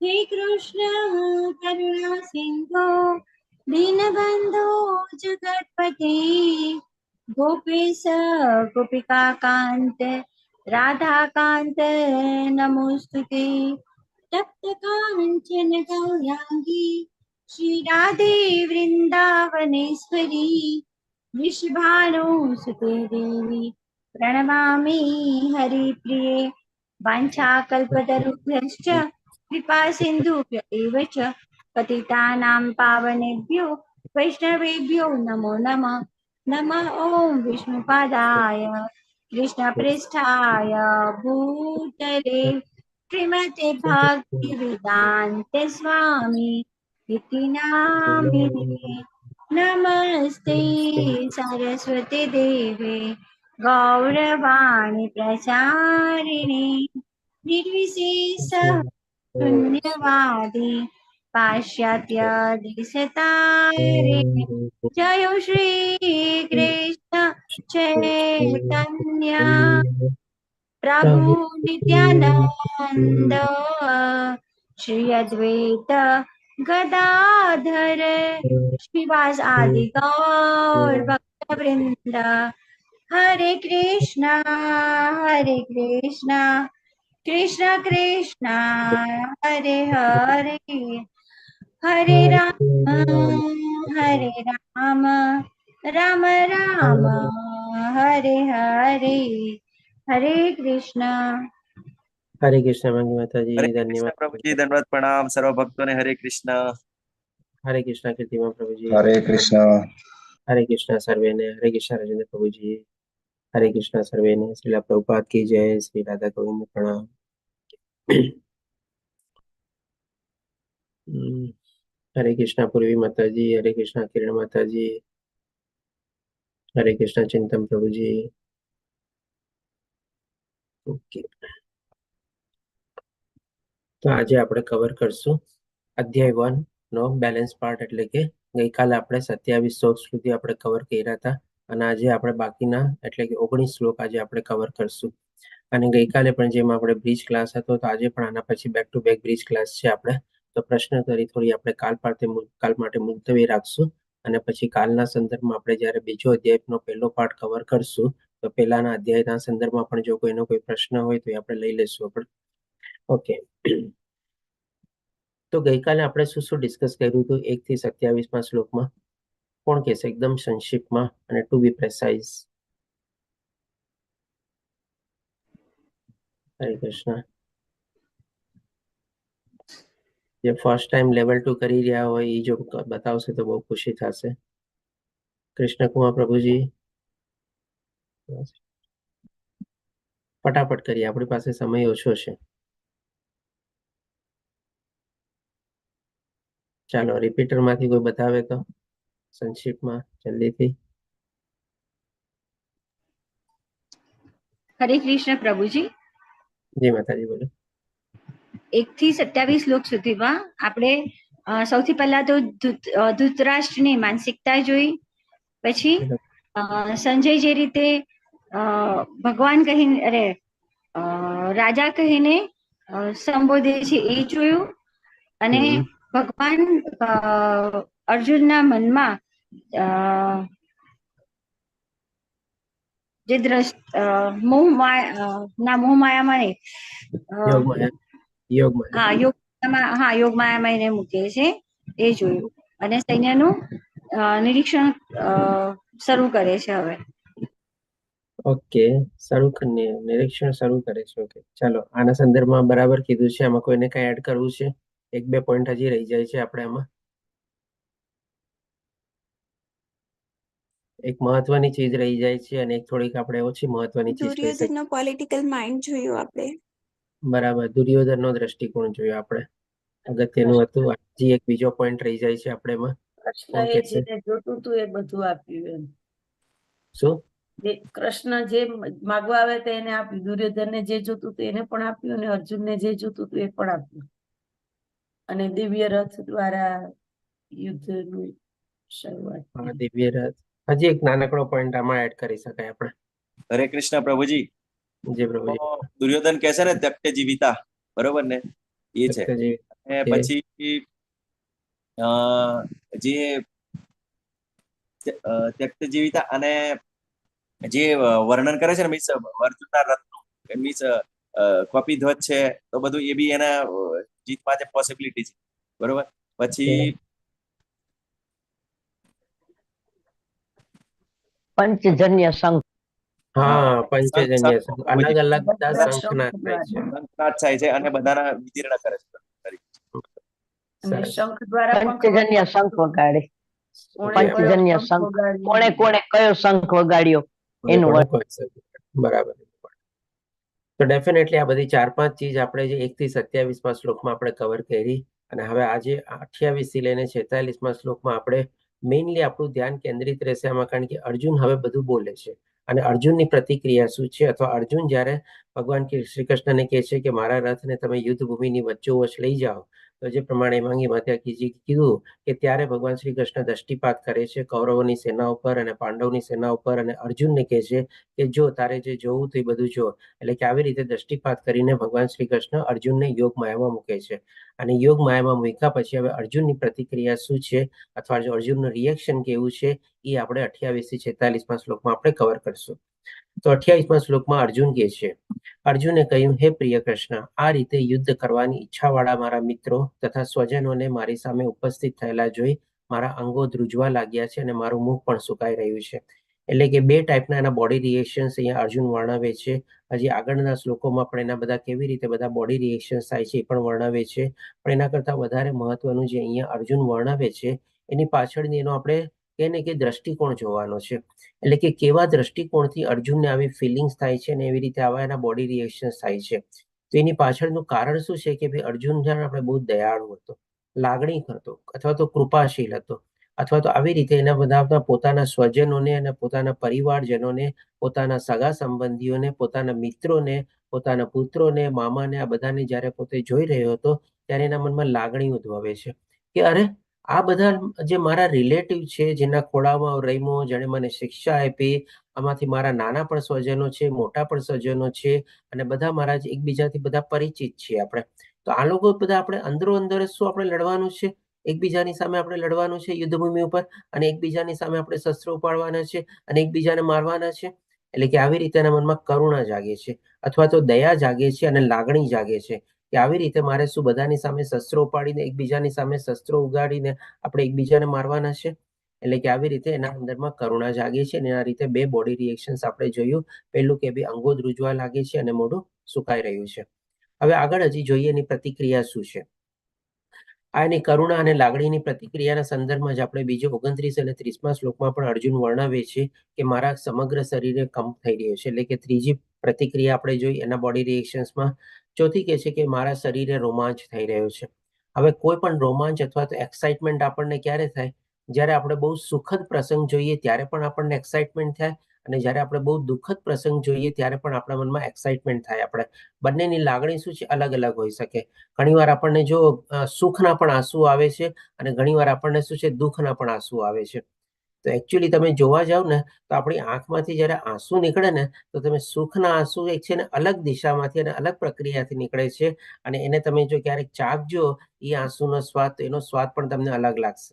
हे कृष्ण करुणा सिंधु दीनबंधु जगतपते गोपेश गोपिका कांत राधा कांत नमोस्तुते तप्त कांचन गौरांगी श्री राधे वृंदावनेश्वरी वृषभानुसुते देवी प्रणमामि हरिप्रिये वाञ्छाकल्पतरुभ्यश्च कृपा सिन्धुभ्य एव च पतितानां पावनेभ्यो वैष्णवेभ्यो नमो नमः। नमः ॐ विष्णुपादाय कृष्णपृष्ठाय भूतले श्रीमते भक्तिवेदान्त स्वामी इति नामिने। नमस्ते सरस्वती देवे गौरवाणी प्रचारिणे निर्विशेष शून्यवादी पाश्चात्य देशतारिणे जय श्री कृष्ण चैतन्य प्रभु नित्यानंद श्री अद्वैत गदाधर श्रीवास आदि गौर भक्त वृंद हरे कृष्णा कृष्ण कृष्ण हरे हरे हरे राम राम राम हरे हरे हरे कृष्ण। हरे कृष्ण मंगी माता जी हरे कृष्ण धन्यवाद प्रभु जी, धन्यवाद प्रणाम सर्व भक्तों ने। हरे कृष्ण। हरे कृष्ण कीर्तिमा प्रभु जी हरे कृष्ण सर्वे ने हरे कृष्ण राजेंद्र प्रभु जी हरे कृष्ण सर्वे ने श्रीला प्रभुपाद की जय श्री राधा गोविंद प्रणाम। हरे कृष्ण पूर्वी माता जी हरे कृष्ण किरण माता जी हरे कृष्ण चिंतन प्रभु जी। ओके तो आज આપણે કવર કરશું અધ્યાય 1 નો બેલેન્સ પાર્ટ, એટલે કે ગઈકાલે આપણે 27 શ્લોક સુધી આપણે કવર કર્યા હતા અને આજે આપણે બાકીના એટલે કે 19 શ્લોક આજે આપણે કવર કરશું. અને ગઈકાલે પણ જેમ આપણે બ્રિજ ક્લાસ હતો તો આજે પણ આના પછી back to back bridge class છે આપણે. તો પ્રશ્નોત્તરી થોડી આપણે કાલ માટે મુલતવી રાખશું અને પછી કાલના સંદર્ભમાં આપણે જ્યારે બીજો અધ્યાયનો પહેલો પાર્ટ કવર કરશું તો પહેલાના અધ્યાયના સંદર્ભમાં પણ જો કોઈનો કોઈ પ્રશ્ન હોય તો આપણે લઈ લેશું આપણે. ઓકે, તો ગઈકાલે આપણે શું શું ડિસ્કસ કર્યું હતું 1 થી 27માં શ્લોકમાં? કોણ કહેશે એકદમ સંક્ષિપ્તમાં અને ટુ બી પ્રેસાઇઝ? હરે કૃષ્ણ. જે ફર્સ્ટ ટાઈમ લેવલ 2 કરી રહ્યા હોય એ જો બતાવશે તો બહુ ખુશી થશે. કૃષ્ણકુમાર પ્રભુજી ફટાફટ કરીએ, આપણી પાસે સમય ઓછો છે. ચાલો રિપીટર માંથી કોઈ બતાવે તો સંક્ષિપ્તમાં જલ્દીથી. હરે કૃષ્ણ પ્રભુજી. જી માતાજી બોલો. 1 થી 27 શ્લોક સુધીમાં આપણે સૌથી પહેલા તો ધૃતરાષ્ટ્રની માનસિકતા જોઈ, પછી સંજય જે રીતે ભગવાન કહીને રાજા કહીને સંબોધે છે એ જોયું, અને ભગવાન અર્જુનના મનમાં જે મોહ માયામાં યોગ માયામાં એને મૂકે છે એ જોયું, અને સૈન્યનું નિરીક્ષણ શરૂ કરે છે હવે. ઓકે, નિરીક્ષણ શરૂ કરે છે. ઓકે ચાલો, આના સંદર્ભમાં બરાબર કીધું છે. આમાં કોઈને કઈ એડ કરવું છે? 1-2 પોઈન્ટ હજી રહી જાય છે આપણે આમાં. એક મહત્વની ચીજ રહી જાય છે અને એક થોડીક આપણે ઓછી મહત્વની ચીજ કહી શકીએ. દુર્યોધનનો પોલિટિકલ માઇન્ડ જોયું આપણે. બરાબર, દુર્યોધનનો દ્રષ્ટિકોણ જોયો આપણે, અગત્યનું હતું. હજી એક બીજો પોઈન્ટ રહી જાય છે આપણે એમાં. કૃષ્ણએ જોતું હતું એ બધું આપ્યું એમ. શું? કૃષ્ણ જે માગવા આવે તો એને આપ્યું, દુર્યોધનને જે જોતું હતું એને પણ આપ્યું, અને અર્જુનને જે જોતું હતું એ પણ આપ્યું, અને દિવ્ય રથ દ્વારા યુદ્ધનું શરૂઆત. દિવ્ય રથ. હજી એક નાનકડો પોઈન્ટ આમાં એડ કરી શકાય આપણે. હરે કૃષ્ણ પ્રભુજી. જી પ્રભુજી. દુર્યોધન કહે છે ને ત્યક્તે જીવિતા, બરોબર ને? એ છે અને Okay. પછી જે ત્યક્ત જીવિતા અને જે વર્ણન કરે છે ને મીન્સ અર્જુનના રથનું મીન્સ કપી ધ્વજ છે તો બધું એ બી એના જીત માટે પોસિબિલિટી છે, બરોબર. પછી પંચજન્ય શંખ. હા, પંચજન્ય શંખ, અલગ અલગ બધા બધા શંખનાદ શંખ થાય છે. શંખનાદ થાય છે અને બધાના વિતીર્ણ કરે છે. અને સરસ. શંખ દ્વારા પણ પંચજન્ય શંખ વગાડે. કોણે કયો પંચજન્ય શંખ શંખ. વગાડ્યો? કોણે કોણે કયો શંખ વગાડ્યો એનું કોને કોઈ શકે. બરાબર. તો ડેફિનેટલી આ બધી 4-5 ચીજ આપણે જે 1 થી 27માં શ્લોકમાં આપણે કવર કરી, અને હવે આજે 28 થી લઈને 46માં શ્લોકમાં આપણે મેઇનલી આપણું ધ્યાન કેન્દ્રિત રહેશે આમાં, કારણ કે અર્જુન હવે બધું બોલે છે અને અર્જુનની પ્રતિક્રિયા શું છે, અથવા અર્જુન જ્યારે ભગવાન શ્રી કૃષ્ણને કહે છે કે મારા રથને તમે યુદ્ધ ભૂમિની વચ્ચોવચ લઈ જાઓ, તો જે પ્રમાણે હેમાંગી માતાજીએ કીધું કે ત્યારે ભગવાન શ્રી કૃષ્ણ દ્રષ્ટિપાત કરે છે કૌરવોની સેના ઉપર અને પાંડવોની સેના ઉપર, અને અર્જુનને કહે છે કે જો તારે જે જોવું તે બધું જો. એટલે કે આવી રીતે દ્રષ્ટિપાત કરીને ભગવાન શ્રી કૃષ્ણ અર્જુનને યોગ માયામાં મૂકે છે, અને યોગ માયામાં મૂક્યા પછી હવે અર્જુનની પ્રતિક્રિયા શું છે, અથવા જો અર્જુનનું રિએક્શન કેવું છે, એ આપણે 28 થી 46માં શ્લોકમાં આપણે કવર કરશું. તો 28માં શ્લોકમાં અર્જુન કહે છે, અર્જુને કહ્યું, હે પ્રિય કૃષ્ણ, આ રીતે યુદ્ધ કરવાની ઈચ્છાવાળા મારા મિત્રો તથા સ્વજનોને મારી સામે ઉપસ્થિત થયેલા જોઈ મારા અંગો ધ્રુજવા લાગ્યા છે અને મારું મુખ પણ સુકાઈ રહ્યું છે. એટલે કે 2 ટાઈપના એના બોડી રિએક્શન્સ અહીંયા અર્જુન વર્ણવે છે. હજી આગળના શ્લોકોમાં પણ એના બધા કેવી રીતે બધા બોડી રિએક્શન્સ થાય છે એ પણ વર્ણવે છે, પણ એના કરતાં વધારે મહત્વનું જે અહીંયા અર્જુન વર્ણવે છે એની પાછળની એનો આપણે કહે ને કે દ્રષ્ટિકોણ જોવાનો છે. એટલે કે કેવા દ્રષ્ટિકોણથી અર્જુનને આવી ફિલિંગ્સ થાય છે અને એવી રીતે આવા એના બોડી રિએક્શન્સ થાય છે. તો એની પાછળનું કારણ શું છે કે ભાઈ અર્જુન જાણે આપણે બહુ દયાળુ હતો, લાગણી હતો, અથવા તો કૃપાશીલ હતો, અથવા તો આવી રીતે એના બધા પોતાના સ્વજનોને અને પોતાના પરિવારજનોને, પોતાના સગા સંબંધીઓને, પોતાના મિત્રોને, પોતાના પુત્રોને, મામાને, આ બધાને જ્યારે પોતે જોઈ રહ્યો હતો ત્યારે એના મનમાં લાગણી ઉદ્ભવે છે કે અરે આ બધા જે મારા રિલેટિવ છે, જેના ખોળામાં રમ્યો, જેણે મને શિક્ષા આપી, આમાંથી મારા નાના પણ સ્વજનો છે, મોટા પણ સ્વજનો છે, અને બધા મારા એકબીજાથી બધા પરિચિત છીએ આપણે. તો આ લોકો બધા આપણે અંદરો અંદર શું આપણે લડવાનું છે, એકબીજાની સામે આપણે લડવાનું છે યુદ્ધભૂમિ ઉપર, અને એકબીજાની સામે આપણે શસ્ત્રો ઉપાડવાના છે અને એકબીજાને મારવાના છે. એટલે કે આવી રીતે એના મનમાં કરુણા જાગે છે, અથવા તો દયા જાગે છે અને લાગણી જાગે છે કે આવી રીતે મારે શું બધાની સામે શસ્ત્રો ઉપાડીને, એકબીજાની સામે શસ્ત્રો ઉગાડીને આપણે એકબીજાને મારવાના છે. એટલે કે આવી રીતે એના અંદરમાં કરુણા જાગે છે, અને આ રીતે 2 બોડી રિએક્શન્સ આપણે જોયું. પહેલું કે ભાઈ અંગો ધ્રુજવા લાગે છે અને મોઢું સુકાઈ રહ્યું છે. હવે આગળ હજી જોઈએ એની પ્રતિક્રિયા શું છે. આ એની કરુણા અને લાગણીની પ્રતિક્રિયાના સંદર્ભમાં જ આપણે બીજો 29 અને 30માં શ્લોકમાં પણ અર્જુન વર્ણવે છે કે મારા સમગ્ર શરીરે કંપ થઈ રહ્યો છે. એટલે કે ત્રીજી પ્રતિક્રિયા આપણે જોઈ એના બોડી રિએક્શન્સમાં. ચોથી કહે છે કે મારા શરીરે રોમાંચ થઈ રહ્યો છે. હવે કોઈ પણ રોમાંચ અથવા તો એક્સાઇટમેન્ટ આપણને ક્યારે થાય, જ્યારે આપણે બહુ સુખદ પ્રસંગ જોઈએ ત્યારે પણ આપણને એક્સાઇટમેન્ટ થાય, અને જ્યારે આપણે બહુ દુઃખદ પ્રસંગ જોઈએ ત્યારે પણ આપણા મનમાં એક્સાઇટમેન્ટ થાય. આપણે બંનેની લાગણી શું છે, અલગ અલગ હોઈ શકે. ઘણીવાર આપણને જો સુખના પણ આંસુ આવે છે, અને ઘણીવાર આપણને શું છે, દુઃખના પણ આંસુ આવે છે. તો એકચ્યુઅલી તમે જોવા જાવ ને તો આપણી આંખમાંથી જ્યારે આંસુ નીકળે ને, તો તમે સુખના આંસુ એક છે ને અલગ દિશામાંથી અને અલગ પ્રક્રિયાથી નીકળે છે, અને એને તમે જો ક્યારેક ચાખજો એ આંસુનો સ્વાદ, તો એનો સ્વાદ પણ તમને અલગ લાગશે.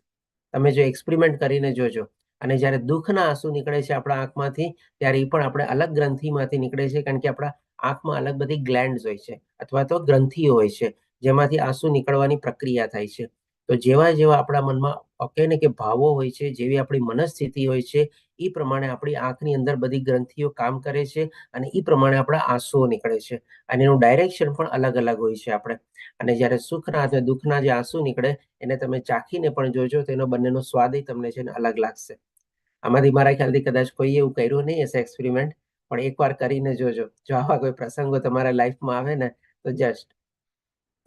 તમે જો એક્સપેરિમેન્ટ કરીને જોજો. અને જ્યારે દુઃખના આંસુ નીકળે છે આપણા આંખમાંથી, ત્યારે એ પણ આપણે અલગ ગ્રંથિમાંથી નીકળે છે, કારણ કે આપણા આંખમાં અલગ બધી ગ્લેન્ડ્સ હોય છે, અથવા તો ગ્રંથિઓ હોય છે, જેમાંથી આંસુ નીકળવાની પ્રક્રિયા થાય છે. તો જેવા જેવા આપણા મનમાં કહે ને કે ભાવો હોય છે, જેવી આપણી મનસ્થિતિ હોય છે, એ પ્રમાણે આપણી આંખની અંદર બધી ગ્રંથિઓ કામ કરે છે, અને એ પ્રમાણે આપણા આંસુઓ નીકળે છે, અને એનું ડાયરેક્શન પણ અલગ અલગ હોય છે આપણે. અને જ્યારે સુખના અને દુઃખના જે આંસુ નીકળે એને તમે ચાખીને પણ જોજો, તો એનો બંનેનો સ્વાદ તમને છે ને અલગ લાગશે. આમાંથી મારા ખ્યાલથી કદાચ કોઈ એવું કર્યું નહીં હશે એક્સપેરિમેન્ટ, પણ એકવાર કરીને જોજો. જો આવા કોઈ પ્રસંગો તમારા લાઈફમાં આવે ને તો જસ્ટ.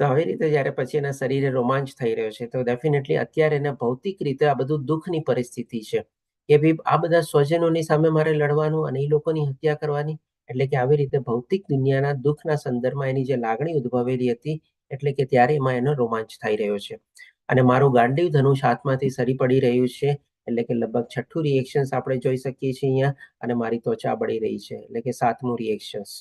તો આવી રીતે જ્યારે પછી એના શરીરે રોમાંચ થઈ રહ્યો છે, તો ડેફિનેટલી અત્યારે એને ભૌતિક રીતે આ બધું દુઃખની પરિસ્થિતિ છે કે ભાઈ આ બધા સ્વજનોની સામે મારે લડવાનું અને એ લોકોની હત્યા કરવાની. એટલે કે આવી રીતે ભૌતિક દુનિયાના દુઃખના સંદર્ભમાં એની જે લાગણી ઉદ્ભવેલી હતી, એટલે કે ત્યારે એમાં એનો રોમાંચ થઈ રહ્યો છે. અને મારું ગાંડીવ ધનુષ હાથમાંથી સરી પડી રહ્યું છે, એટલે કે લગભગ 6થું રિએક્શન્સ આપણે જોઈ શકીએ છીએ અહીંયા. અને મારી ત્વચા બળી રહી છે, એટલે કે 7મું રિએક્શન્સ.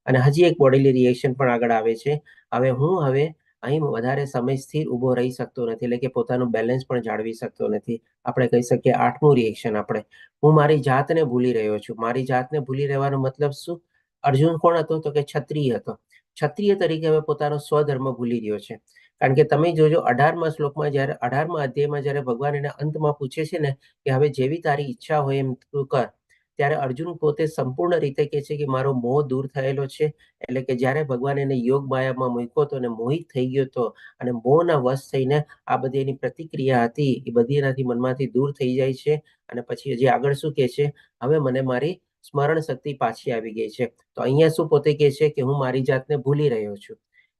અને હજી એક બોડીલી રિએક્શન પણ આગળ આવે છે. હવે અહીં વધારે સમય સ્થિર ઊભો રહી શકતો નથી, એટલે કે પોતાનું બેલેન્સ પણ જાળવી શકતો નથી. આપણે કહી શકીએ 8મું રિએક્શન આપણે, હું મારી જાતને ભૂલી રહ્યો છું. મારી જાતને ભૂલી રહેવાનો મતલબ શું? અર્જુન કોણ હતો? તો કે ક્ષત્રિય હતો. ક્ષત્રિય તરીકે હવે પોતાનો સ્વધર્મ ભૂલી રહ્યો છે. કારણ કે તમે જોજો 18મા શ્લોકમાં જ્યારે 18મા અધ્યાયમાં જ્યારે ભગવાન એને અંતમાં પૂછે છે ને કે હવે જેવી તારી ઈચ્છા હોય એમ તું કર, ત્યારે અર્જુન પોતે સંપૂર્ણ રીતે કહે છે કે મારો મોહ દૂર થયેલો છે. એટલે કે જ્યારે ભગવાન એને યોગ માયામાં મૂક્યો હતો અને મોહિત થઈ ગયો હતો અને મોહના વશ થઈને આ બધી એની પ્રતિક્રિયા હતી એ બધી એનાથી મનમાંથી દૂર થઈ જાય છે. અને પછી હજી આગળ શું કહે છે? હવે મને મારી સ્મરણ શક્તિ પાછી આવી ગઈ છે. તો અહીંયા શું પોતે કહે છે કે હું મારી જાતને ભૂલી રહ્યો છું.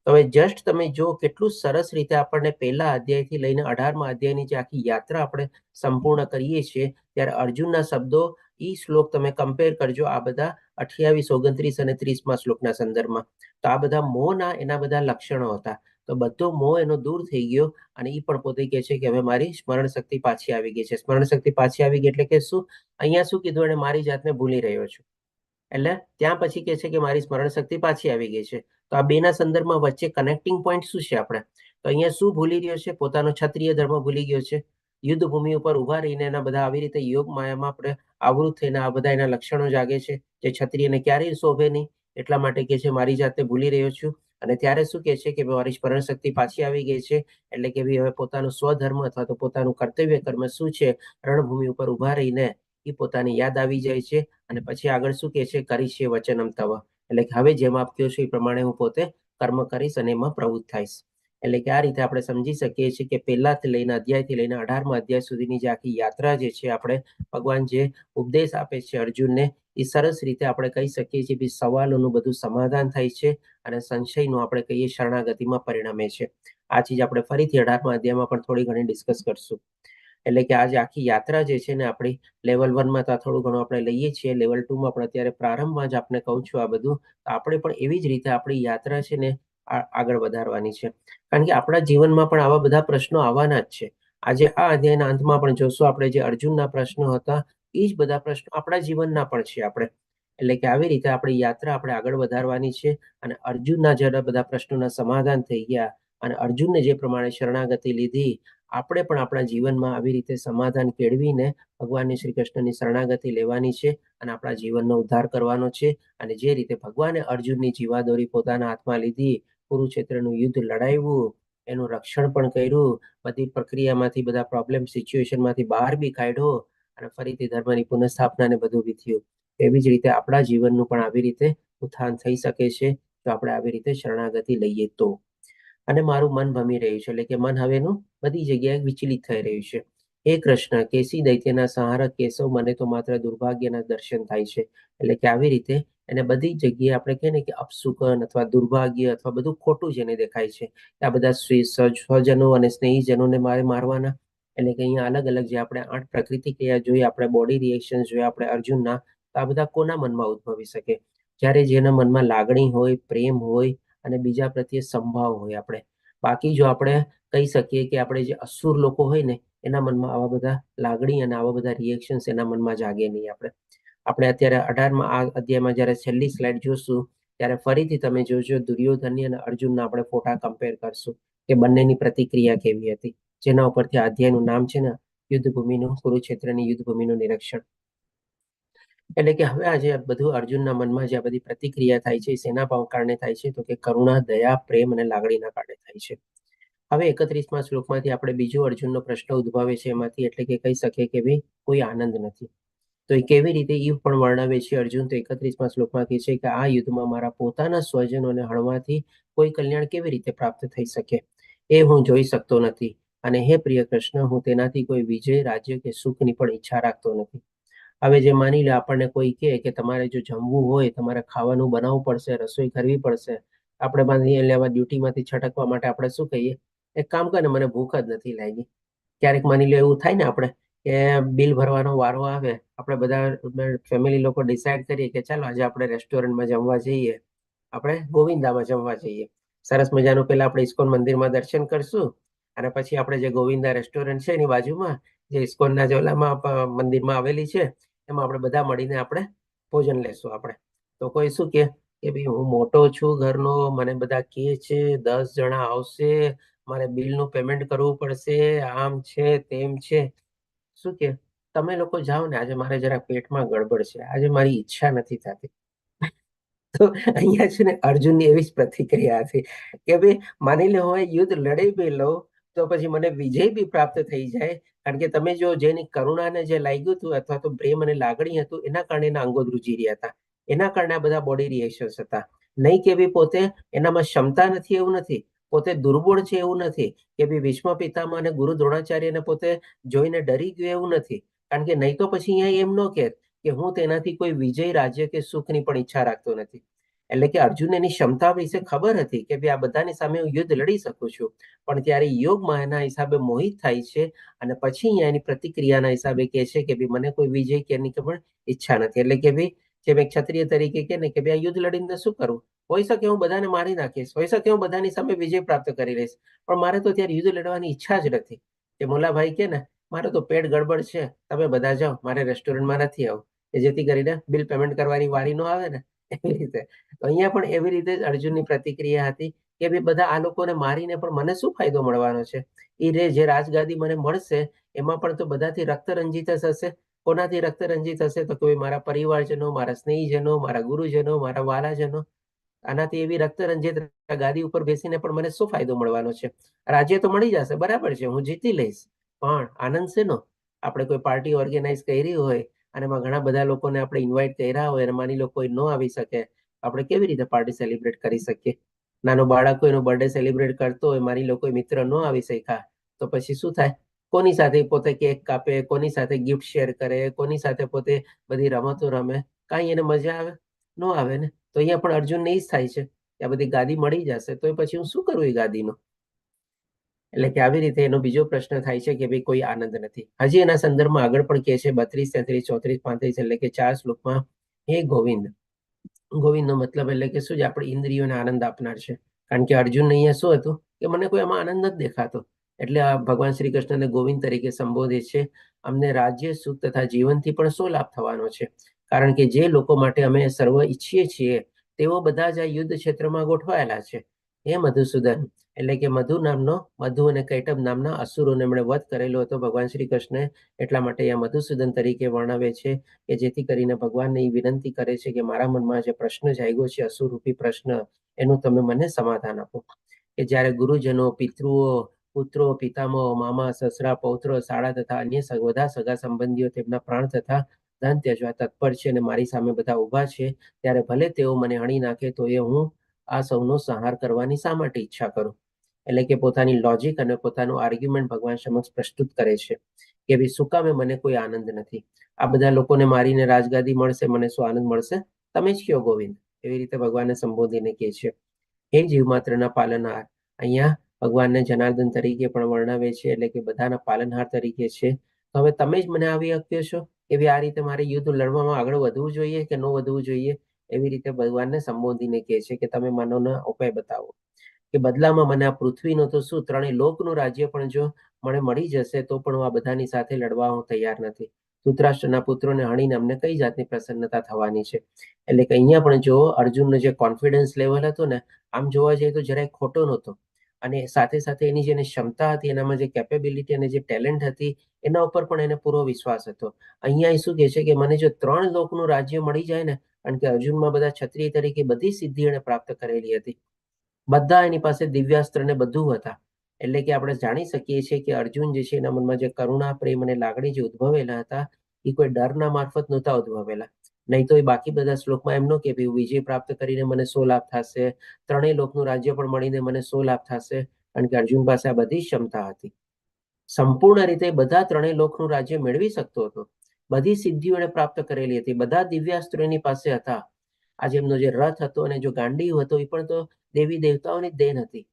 તો હવે જસ્ટ તમે જો કેટલું સરસ રીતે આપણને પહેલા અધ્યાયથી લઈને 18મા અધ્યાયની જે આખી યાત્રા આપણે સંપૂર્ણ કરીએ છીએ, ત્યારે અર્જુનના શબ્દો ઈ શ્લોક તમે કમ્પેર કરજો આ બધા 28, 29 અને 30મા શ્લોકના સંદર્ભમાં. તો આ બધા મોહના એના બધા લક્ષણો હતા. તો બધો મોહ એનો દૂર થઈ ગયો અને એ પણ પોતે કહે છે કે હવે મારી સ્મરણ શક્તિ પાછી આવી ગઈ છે. સ્મરણ શક્તિ પાછી આવી ગઈ એટલે કે શું? અહીંયા શું કીધું? એને મારી જાતને ભૂલી રહ્યો છું. એટલે ત્યાં પછી કહે છે કે મારી સ્મરણ શક્તિ પાછી આવી ગઈ છે. તો આ બેના સંદર્ભમાં વચ્ચે કનેક્ટિંગ પોઈન્ટ શું છે આપણે? તો અહીંયા શું ભૂલી રહ્યો છે? પોતાનો ક્ષત્રિય ધર્મ ભૂલી ગયો છે. યુદ્ધ ભૂમિ ઉપર ઉભા રહીને એના બધા આવી રીતે યોગ માયામાં આપણે આવૃત થઈને આ બધા એના લક્ષણો જાગે છે જે ક્ષત્રિયને ક્યારેય શોભે નહીં. એટલા માટે કહે છે મારી જાતને ભૂલી રહ્યો છું. અને ત્યારે શું કહે છે કે મારી સ્મરણ શક્તિ પાછી આવી ગઈ છે. એટલે કે હવે પોતાનું સ્વધર્મ અથવા તો પોતાનું કર્તવ્ય કર્મ શું છે, રણભૂમિ ઉપર ઉભા રહીને એ પોતાની યાદ આવી જાય છે. અને પછી આગળ શું કહે છે? કરીશે વચનમ તવ, એટલે કે હવે જેમ આપ કહો છો એ પ્રમાણે હું પોતે કર્મ કરીશ અને એમાં પ્રવૃત્ત થઈશ. એટલે કે આ રીતે આપણે સમજી શકીએ છીએ કે પહેલાથી લઈને અધ્યાયથી લઈને 18મા અધ્યાય સુધીની જે આખી યાત્રા જે છે, આપણે ભગવાન જે ઉપદેશ આપે છે અર્જુનને, એ સરસ રીતે આપણે કહી શકીએ છીએ કે સવાલોનું બધું સમાધાન થાય છે અને સંશયનું આપણે કહીએ શરણાગતિમાં પરિણમે છે. આ ચીજ આપણે ફરીથી 18મા અધ્યાયમાં પણ થોડી ઘણી ડિસ્કસ કરશું. એટલે કે આજે આખી યાત્રા જે છે ને આપણી લેવલ 1માં તો થોડું ઘણું આપણે લઈએ છીએ, લેવલ 2માં પણ અત્યારે પ્રારંભમાં જ આપણે કહું છું આ બધું. આપણે પણ એવી જ રીતે આપણી યાત્રા છે ને આગળ વધારવાની છે. કારણ કે આપણા જીવનમાં પણ આવા બધા પ્રશ્નો આવવાના જ છે. આજે આ અધ્યાયના અંતમાં પણ જોશું આપણે જે અર્જુનના પ્રશ્નો હતા એ જ બધા પ્રશ્નો આપણા જીવનના પણ છે. આપણે એટલે કે આવી રીતે આપણી યાત્રા આપણે આગળ વધારવાની છે. અને અર્જુનના જ્યારે બધા પ્રશ્નોના સમાધાન થઈ ગયા અને અર્જુનને જે પ્રમાણે શરણાગતિ લીધી, આપણે પણ આપણા જીવનમાં આવી રીતે સમાધાન કેળવીને ભગવાન શ્રી કૃષ્ણની શરણાગતિ લેવાની છે અને આપણા જીવનનો ઉદ્ધાર કરવાનો છે. અને જે રીતે ભગવાને અર્જુનની જીવાદોરી પોતાના હાથમાં લીધી, કુરુક્ષેત્રનું યુદ્ધ લડાવ્યું, એનું રક્ષણ પણ કર્યું, બધી પ્રક્રિયામાંથી બધા પ્રોબ્લેમ સિચ્યુએશનમાંથી બહાર બી કાઢ્યો અને ફરીથી ધર્મની પુનઃસ્થાપનાને બધું બી થયું. એવી જ રીતે આપણા જીવનનું પણ આવી રીતે ઉત્થાન થઈ શકે છે જો આપણે આવી રીતે શરણાગતિ લઈએ તો. અને મારું મન ભમી રહ્યું છે, એટલે કે મન હવેનું બધી જગ્યાએ વિચલિત થઈ રહ્યું છે. હે કૃષ્ણ, કેસી દૈત્યના સંહારક કેશવ, મને તો માત્ર દુર્ભાગ્યના દર્શન થાય છે. એટલે કે આવી રીતે એને બધી જગ્યાએ આપણે કહીએ ને કે અપશુકન અથવા દુર્ભાગ્ય અથવા બધું ખોટું જેને દેખાય છે. આ બધા સ્વજનો અને સ્નેહીજનોને મારે મારવાના. એટલે કે અહીંયા અલગ અલગ જે આપણે 8 પ્રકૃતિ ક્રિયા જોઈએ, આપણે બોડી રિએક્શન જોઈએ આપણે અર્જુનના, તો આ બધા કોના મનમાં ઉદ્ભવી શકે? જ્યારે જેના મનમાં લાગણી હોય, પ્રેમ હોય અને બીજા પ્રત્યે સંભાવ હોય. આપણે બાકી જો આપણે કહી શકીએ કે આપણે જે અસુર લોકો હોય ને એના મનમાં આવા બધા લાગણી અને આવા બધા રિએક્શન્સ એના મનમાં જાગે નહીં. આપણે અત્યારે 18મા આ અધ્યાયમાં જ્યારે છેલ્લી સ્લાઇડ જોશું ત્યારે ફરીથી તમે જોજો દુર્યોધનની અને અર્જુનના આપણે ફોટા કમ્પેર કરશું કે બંનેની પ્રતિક્રિયા કેવી હતી, જેના ઉપરથી આ અધ્યાયનું નામ છે ને યુદ્ધભૂમિનું, કુરુક્ષેત્રની યુદ્ધભૂમિનું નિરીક્ષણ. એટલે કે હવે આજે બધું અર્જુનના મનમાં જે આ બધી પ્રતિક્રિયા થાય છે શેના કારણે થાય છે? તો કે કરુણા, દયા, પ્રેમ અને લાગણીના કારણે થાય છે. હવે 31મા શ્લોકમાંથી આપણે બીજો અર્જુનનો પ્રશ્ન ઉદ્ભવે છે એમાંથી, એટલે કે કહી શકીએ કે ભાઈ કોઈ આનંદ નથી. તો એ કેવી રીતે એ પણ વર્ણવે છે અર્જુન. તો 31મા શ્લોકમાં કહે છે કે આ યુદ્ધમાં મારા પોતાના સ્વજનોને હણવાથી કોઈ કલ્યાણ કેવી રીતે પ્રાપ્ત થઈ શકે એ હું જોઈ શકતો નથી. અને હે પ્રિય કૃષ્ણ, હું તેનાથી કોઈ વિજય, રાજ્ય કે સુખની પણ ઈચ્છા રાખતો નથી. હવે જે માની લે આપણને કોઈ કહે કે તમારે જો જમવું હોય, તમારે ખાવાનું બનાવવું પડશે, રસોઈ કરવી પડશે, આપણે માની લેવા ડ્યુટીમાંથી છટકવા માટે આપણે શું કહીએ? એક કામ કરે, મને ભૂખ જ નથી લાગી. ક્યારેક માની લો એવું થાય ને આપણે કે બિલ ભરવાનો વારો આવે, આપણે બધા ફેમિલી લોકો ડિસાઈડ કરીએ કે ચાલો આજે આપણે રેસ્ટોરન્ટમાં જમવા જઈએ, આપણે ગોવિંદામાં જમવા જઈએ. સરસ મજાનું પહેલા આપણે ઇસ્કોન મંદિરમાં દર્શન કરશું અને પછી આપણે જે ગોવિંદા રેસ્ટોરન્ટ છે એની બાજુમાં જે ઇસ્કોનના જોલામાં મંદિરમાં આવેલી છે એમાં આપણે બધા મળીને આપણે ભોજન લેશું. આપણે તો કોઈ શું કે કે ભાઈ હું મોટો છું ઘરનો, મને બધા કહે છે 10 જણા આવશે, મારે બિલનું પેમેન્ટ કરવું પડશે, આમ છે તેમ છે. શું કે તમે લોકો જાઓ ને, આજે મારે જરા પેટમાં ગડબડ છે, આજે મારી ઈચ્છા નથી થતી. તો અહીંયા છે ને અર્જુનની એવી જ પ્રતિક્રિયા હતી કે ભાઈ માની લો હું યુદ્ધ લડી બી લઉં તો પછી મને વિજય બી પ્રાપ્ત થઈ જાય, કારણ કે તમે જો જેની કરુણાને જે લાગ્યું હતું અથવા તો પ્રેમ અને લાગણી હતું એના કારણે એના અંગો ધ્રુજી રહ્યા હતા, એના કારણે આ બધા બોડી રિએક્શન્સ હતા. નહીં કે ભાઈ પોતે એનામાં ક્ષમતા નથી એવું નથી, પોતે દુર્બળ છે એવું નથી, કે ભાઈ ભીષ્મ પિતામહ અને ગુરુ દ્રોણાચાર્યને પોતે જોઈને ડરી ગયો એવું નથી. કારણ કે નહીં તો પછી અહીંયા એમ ન કહેત કે હું તેનાથી કોઈ વિજય, રાજ્ય કે સુખની પણ ઈચ્છા રાખતો નથી. એટલે કે અર્જુન એની ક્ષમતા વિશે ખબર હતી કે ભાઈ આ બધાની સામે હું યુદ્ધ લડી શકું છું, પણ ત્યારે યોગ માયાના હિસાબે મોહિત થાય છે અને પછી અહીંયા એની પ્રતિક્રિયાના હિસાબે કહે છે કે ભાઈ મને કોઈ વિજય કે એની પણ ઈચ્છા નથી. એટલે કે ભાઈ જેમ એક ક્ષત્રિય તરીકે કે ને કે ભાઈ આ યુદ્ધ લડીને શું કરવું, હોઈ શકે હું બધાને મારી નાખીશ, હોઈ શકે હું બધાની સામે વિજય પ્રાપ્ત કરી લઈશ, પણ મારે તો ત્યારે યુદ્ધ લડવાની ઈચ્છા જ નથી. જે મોલાભાઈ કે ને મારે તો પેટ ગડબડ છે, તમે બધા જાઓ, મારે રેસ્ટોરન્ટમાં નથી આવું, જેથી કરીને બિલ પેમેન્ટ કરવાની વારી ન આવે ને એવી રીતે. તો અહીંયા પણ એવી રીતે જ અર્જુનની પ્રતિક્રિયા હતી કે ભાઈ બધા આ લોકોને મારીને પણ મને શું ફાયદો મળવાનો છે, એ જે રાજગાદી મને મળશે એમાં પણ તો બધાથી રક્ત રંજિત જ હશે. કોનાથી રક્ત રંજિત હશે? તો કોઈ મારા પરિવારજનો, મારા સ્નેહીજનો, મારા ગુરુજનો, મારા વાલાજનો. આનાથી એવી રક્ત રંજિત ગાદી ઉપર બેસીને પણ મને શું ફાયદો મળવાનો છે? રાજ્ય તો મળી જશે, બરાબર છે, હું જીતી લઈશ, પણ આનંદ શેનો? આપણે કોઈ પાર્ટી ઓર્ગેનાઇઝ કરી હોય અને એમાં ઘણા બધા લોકોને આપણે ઇન્વાઇટ કર્યા હોય અને માની લો કોઈ ન આવી શકે, આપણે કેવી રીતે પાર્ટી સેલિબ્રેટ કરી શકીએ? નાનો બાળક એનો બર્થડે સેલિબ્રેટ કરતો હોય, મારી લો કોઈ મિત્ર ન આવી શક્યા તો પછી શું થાય? કોની સાથે પોતે કેક કાપે, કોની સાથે ગિફ્ટ શેર કરે, કોની સાથે પોતે બધી રમતો રમે? કાંઈ એને મજા આવે? ન આવે ને. તો અહીંયા પણ અર્જુનને એ જ થાય છે કે આ બધી ગાદી મળી જશે તો પછી હું શું કરું એ ગાદીનો? એટલે કે આવી રીતે એનો બીજો પ્રશ્ન થાય છે કે ભાઈ કોઈ આનંદ નથી. હજી એના સંદર્ભમાં આગળ પણ કહે છે 32, 33, 34, 35 એટલે કે 4 શ્લોકમાં, હે ગોવિંદ. ગોવિંદનો મતલબ એટલે કે શું છે? આપણે ઇન્દ્રિયોને આનંદ આપનાર છે. કારણ કે અર્જુનને અહીંયા શું હતું કે મને કોઈ આમાં આનંદ નથી દેખાતો, એટલે આ ભગવાન શ્રી કૃષ્ણને ગોવિંદ તરીકે સંબોધે છે. અમને રાજ્ય, સુખ તથા જીવનથી પણ શું લાભ થવાનો છે? કારણ કે જે લોકો માટે અમે સર્વ ઈચ્છીએ છીએ તેઓ બધા જ આ યુદ્ધ ક્ષેત્રમાં ગોઠવાયેલા છે. હે મધુસૂદન, એટલે કે મધુ નામનો, મધુ અને કૈટબ નામના અસુરોને એમણે વધ કરેલો હતો ભગવાન શ્રી કૃષ્ણે, એટલા માટે અહીંયા મધુસૂદન તરીકે વર્ણવે છે કે જેથી કરીને ભગવાનને એ વિનંતી કરે છે કે મારા મનમાં જે પ્રશ્ન જાગ્યો છે, અસુરરૂપી પ્રશ્ન, એનું તમે મને સમાધાન આપો. કે જ્યારે ગુરુજનો, પિતૃઓ, પુત્રો, પિતામહો, મામા, સસરા, પૌત્રો, શાળા તથા અન્ય બધા સગા સંબંધીઓ તેમના પ્રાણ તથા ધન ત્યજવા તત્પર છે અને મારી સામે બધા ઊભા છે, ત્યારે ભલે તેઓ મને હણી નાખે તો એ હું આ સૌનો સંહાર કરવાની શા માટે ઈચ્છા કરું? એટલે કે પોતાની લોજિક અને પોતાનું આર્ગ્યુમેન્ટ ભગવાન સમક્ષ પ્રસ્તુત કરે છે કે ભાઈ શું કામે મને કોઈ આનંદ નથી? આ બધા લોકોને મારીને રાજગાદી મળશે, મને શું આનંદ મળશે? તમે જ કયો ગોવિંદ. એવી રીતે ભગવાનને સંબોધીને કહે છે. હે જીવ માત્રના પાલનહાર. અહીંયા ભગવાનને જનાર્દન તરીકે પણ વર્ણવે છે, એટલે કે બધાના પાલનહાર તરીકે છે. તો હવે તમે જ મને આવી કહો છો કે ભાઈ આ રીતે મારે યુદ્ધ લડવામાં આગળ વધવું જોઈએ કે ન વધવું જોઈએ? એવી રીતે ભગવાનને સંબોધીને કહે છે કે તમે મનોના ઉપાય બતાવો. કે બદલામાં મને આ પૃથ્વીનો તો શું, ત્રણેય લોકનું રાજ્ય પણ જો મને મળી જશે તો પણ હું આ બધાની સાથે લડવા હું તૈયાર નથી. ધૃતરાષ્ટ્રના પુત્રોને હણીને અમને કઈ જાતની પ્રસન્નતા થવાની છે? એટલે કે અહીંયા પણ જો અર્જુનનો જે કોન્ફિડન્સ લેવલ હતો ને, આમ જોવા જઈએ તો જરાય ખોટો નહોતો. અને સાથે સાથે એની જે ક્ષમતા હતી, એનામાં જે કેપેબિલિટી અને જે ટેલેન્ટ હતી, એના ઉપર પણ એને પૂરો વિશ્વાસ હતો. અહીંયા એ શું કહે છે કે મને જો 3 લોકનું રાજ્ય મળી જાય ને, કારણ કે અર્જુનમાં બધા ક્ષત્રિય તરીકે બધી સિદ્ધિ એને પ્રાપ્ત કરેલી હતી, બધા એની પાસે દિવ્યાસ્ત્ર ને બધું હતા. એટલે કે આપણે જાણી શકીએ છીએ કે અર્જુન જે છે એના મનમાં જે કરુણા, પ્રેમ અને લાગણી જે ઉદ્ભવેલા હતા એ કોઈ ડરના મારફત નહોતા ઉદ્ભવેલા. નહીં તો એ બાકી બધા શ્લોકમાં એમ ન કે વિજય પ્રાપ્ત કરીને મને 100 લાભ થશે, ત્રણેય લોકનું રાજ્ય પણ મળીને મને 100 લાભ થશે, કારણ કે અર્જુન પાસે આ બધી ક્ષમતા હતી. સંપૂર્ણ રીતે બધા ત્રણેય લોકનું રાજ્ય મેળવી શકતો હતો. બધી સિદ્ધિઓ એને પ્રાપ્ત કરેલી હતી, બધા દિવ્યાસ્ત્રો એની પાસે હતા. આજે એમનો જે રથ હતો અને જો ગાંડીવ હતો એ પણ તો દેવી દેવતાઓની દેન હતી.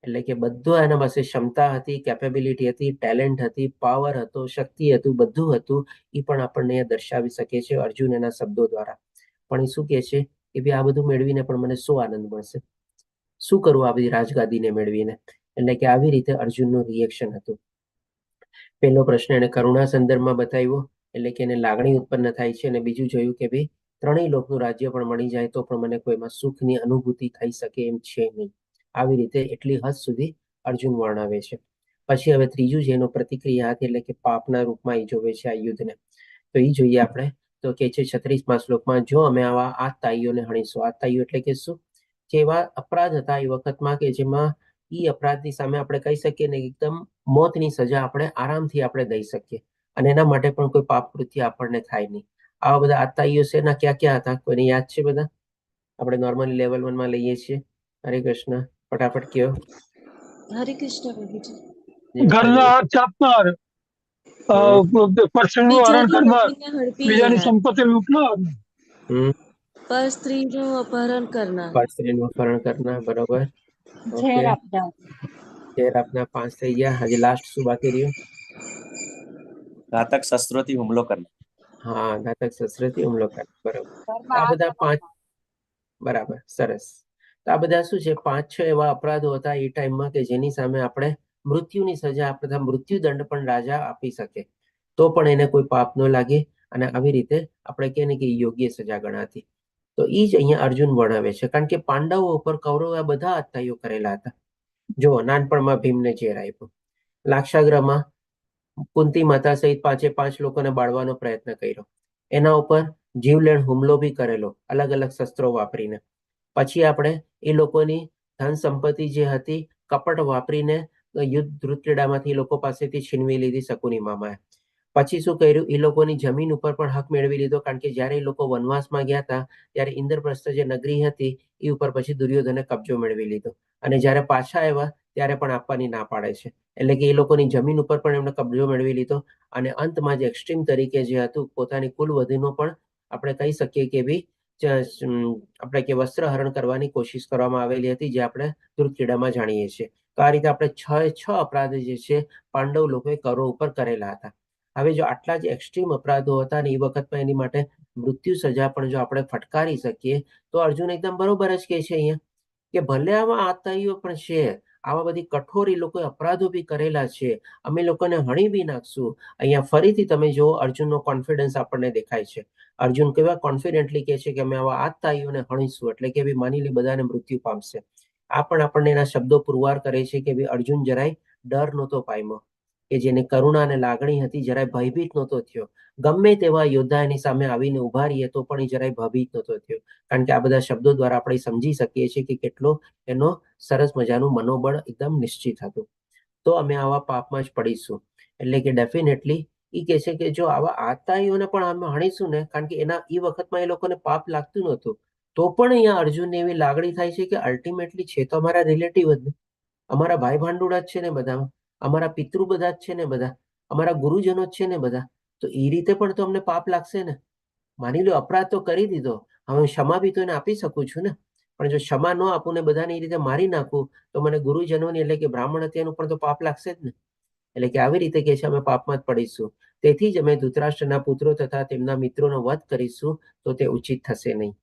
એટલે કે બધું એના પાસે ક્ષમતા હતી, કેપેબિલિટી હતી, ટેલેન્ટ હતી, પાવર હતો, શક્તિ હતું, બધું હતું. એ પણ આપણને દર્શાવી શકે છે અર્જુન એના શબ્દો દ્વારા. પણ એ શું કહે છે કે ભાઈ આ બધું મેળવીને પણ મને શું આનંદ મળશે? શું કરવું આ બધી રાજગાદીને મેળવીને? એટલે કે આવી રીતે અર્જુનનું રિએક્શન હતું. પહેલો પ્રશ્ન એને કરુણા સંદર્ભમાં બતાવ્યો, એટલે કે એને લાગણી ઉત્પન્ન થાય છે, અને બીજું જોયું કે ભાઈ ત્રણેય લોકનું રાજ્ય પણ મળી જાય તો પણ મને કોઈમાં સુખની અનુભૂતિ થઈ શકે એમ છે નહીં. આવી રીતે એટલી હદ સુધી અર્જુન વર્ણવે છે. પછી હવે ત્રીજું છે એનો પ્રતિક્રિયા એટલે કે પાપના રૂપમાં એ જોવે છે આ યુદ્ધને. તો એ જોઈએ આપણે. તો કે છે 36મા શ્લોકમાં, જો અમે આવા આતતાઈઓને હણીશું. આતતાઈઓ એટલે કે શું? કે એવા અપરાધ હતા એ વખતમાં કે જેમાં એ અપરાધની સામે આપણે કહી શકીએ ને એકદમ મોતની સજા આપણે આરામથી આપણે દઈ શકીએ અને એના માટે પણ કોઈ પાપ કૃત્ય આપણને થાય નહીં. આવા બધા આતતાઈઓ છે એના ક્યાં ક્યાં હતા? કોઈને યાદ છે બધા? આપણે નોર્મલી લેવલ 1 માં લઈએ છીએ. હરે કૃષ્ણ, ફટાફટ કયો. હરે કૃષ્ણ પ્રભુજી. જય ઘરના માતાજી. હાથ ચાપનાર, પરસેણનું હરણ બીજાની કરનાર, નદીને હડપી બીજાની લેનાર, સંપત્તિ લૂંટનાર, પર સ્ત્રીનું અપહરણ કરનાર, સ્ત્રીનું અપહરણ કરનાર. બરોબર. ઝેર ઓકે, આપનાર, ઝેર આપના 5 થઈ ગયા. હજી લાસ્ટ શું બાકી રહ્યું? ઘાતક શસ્ત્રોથી હુમલો કરનાર. હા, ઘાતક શસ્ત્રથી હુમલો કરનાર. બરોબર. ઘરમાં આ આગ બધા 5. લગાવનાર. બરાબર, સરસ. તો આ બધા શું છે? 5-6 એવા અપરાધો હતા એ ટાઈમમાં કે જેની સામે આપણે મૃત્યુની સજા તથા મૃત્યુદંડ પણ રાજા આપી શકે તો પણ એને કોઈ પાપ ન લાગે અને આવી રીતે આપણે કહે ને કે યોગ્ય સજા ગણાતી. તો એ જ અહીંયા અર્જુન વર્ણવે છે, કારણ કે પાંડવો ઉપર કૌરવો આ બધા આતતાઈઓ કરેલા હતા. જો નાનપણમાં ભીમને ઝેર આપ્યો, લાક્ષાગ્રહમાં કુંતી માતા સહિત 5 લોકોને બાળવાનો પ્રયત્ન કર્યો, એના ઉપર જીવલેણ હુમલો બી કરેલો અલગ અલગ શસ્ત્રો વાપરીને. પછી આપણે એ લોકોની ધન સંપત્તિ જે હતી કપટ વાપરીને યુદ્ધ ધૃતક્રીડામાંથી લોકો પાસેથી છીનવી લીધી શકુની મામાએ. પછી શું કર્યું? એ લોકોની જમીન ઉપર પણ હક મેળવી લીધો, કારણ કે જ્યારે એ લોકો વનવાસમાં ગયા હતા ત્યારે ઇન્દ્રપ્રસ્થ જે નગરી હતી એ ઉપર પછી દુર્યોધને કબજો મેળવી લીધો અને જ્યારે પાછા આવ્યા ત્યારે પણ આપવાની ના પાડે છે. એટલે કે એ લોકોની જમીન ઉપર પણ એમણે કબજો મેળવી લીધો અને અંતમાં જે એક્સ્ટ્રીમ તરીકે જે હતું પોતાની કુલવધુનો પણ આપણે કહી શકીએ કે બી આપણે કે વસ્ત્રહરણ કરવાની કોશિશ કરવામાં આવેલી હતી, જે આપણે ધૃતક્રીડામાં જાણીએ છીએ. તો આ રીતે આપણે 6 અપરાધ જે છે પાંડવ લોકોએ કૌરવ ઉપર કરેલા હતા. હવે જો આટલા જ એક્સ્ટ્રીમ અપરાધો હતા અને એ વખતમાં એની માટે મૃત્યુ સજા પણ જો આપણે ફટકારી શકીએ તો અર્જુન એકદમ બરોબર જ કહે છે અહીંયા કે ભલે આવા આતતાઈઓ પણ છે, આવા બધી કઠોર એ લોકોએ અપરાધો બી કરેલા છે, અમે લોકોને હણી બી નાખશું. અહીંયા ફરીથી તમે જો અર્જુનનો કોન્ફિડન્સ આપણને દેખાય છે. અર્જુન કેવા કોન્ફિડન્ટલી કહે છે કે અમે આવા આતતાઈઓને હણીશું, એટલે કે બી માની લે બધાને મૃત્યુ પામશે. આ પણ આપણને એના શબ્દો પુરવાર કરે છે કે ભાઈ અર્જુન જરાય ડર નહોતો પામ્યો, કે જેને કરુણા અને લાગણી હતી જરાય ભયભીત નહોતો થયો. ગમે તેવા યોદ્ધા એની સામે આવીને ઉભા રહીએ તો પણ એ જરાય ભયભીત નહોતો થયો, કારણ કે આ બધા શબ્દો દ્વારા આપણે સમજી શકીએ છીએ કે કેટલો એનો સરસ મજાનું મનોબળ એકદમ નિશ્ચિત હતું. તો અમે આવા પાપમાં જ પડીશું. એટલે કે ડેફિનેટલી એ કહે છે કે જો આવા આતતાઈઓને પણ અમે હણીશું ને, કારણ કે એના એ વખતમાં એ લોકોને પાપ લાગતું નહોતું, તો પણ અહીંયા અર્જુનને એવી લાગણી થાય છે કે અલ્ટિમેટલી છે તો અમારા રિલેટિવ જ ને, અમારા ભાઈ ભાંડુડા જ છે ને બધામાં, અમારા પિતૃ બધા જ છે ને બધા, અમારા ગુરુજનો જ છે ને બધા, તો એ રીતે પણ તો અમને પાપ લાગશે ને. માની લો અપરાધ તો કરી દીધો, હવે ક્ષમા બી તો એને આપી શકું છું ને, પણ જો ક્ષમા ન આપું ને બધાને એ રીતે મારી નાખું તો મને ગુરુજનોની એટલે કે બ્રાહ્મણ હત્યાનું પણ તો પાપ લાગશે જ ને. એટલે કે આવી રીતે કે છે અમે પાપમાં જ પડીશું, તેથી જ અમે ધૃતરાષ્ટ્રના પુત્રો તથા તેમના મિત્રોનો વધ કરીશું, તો તે ઉચિત થશે નહીં.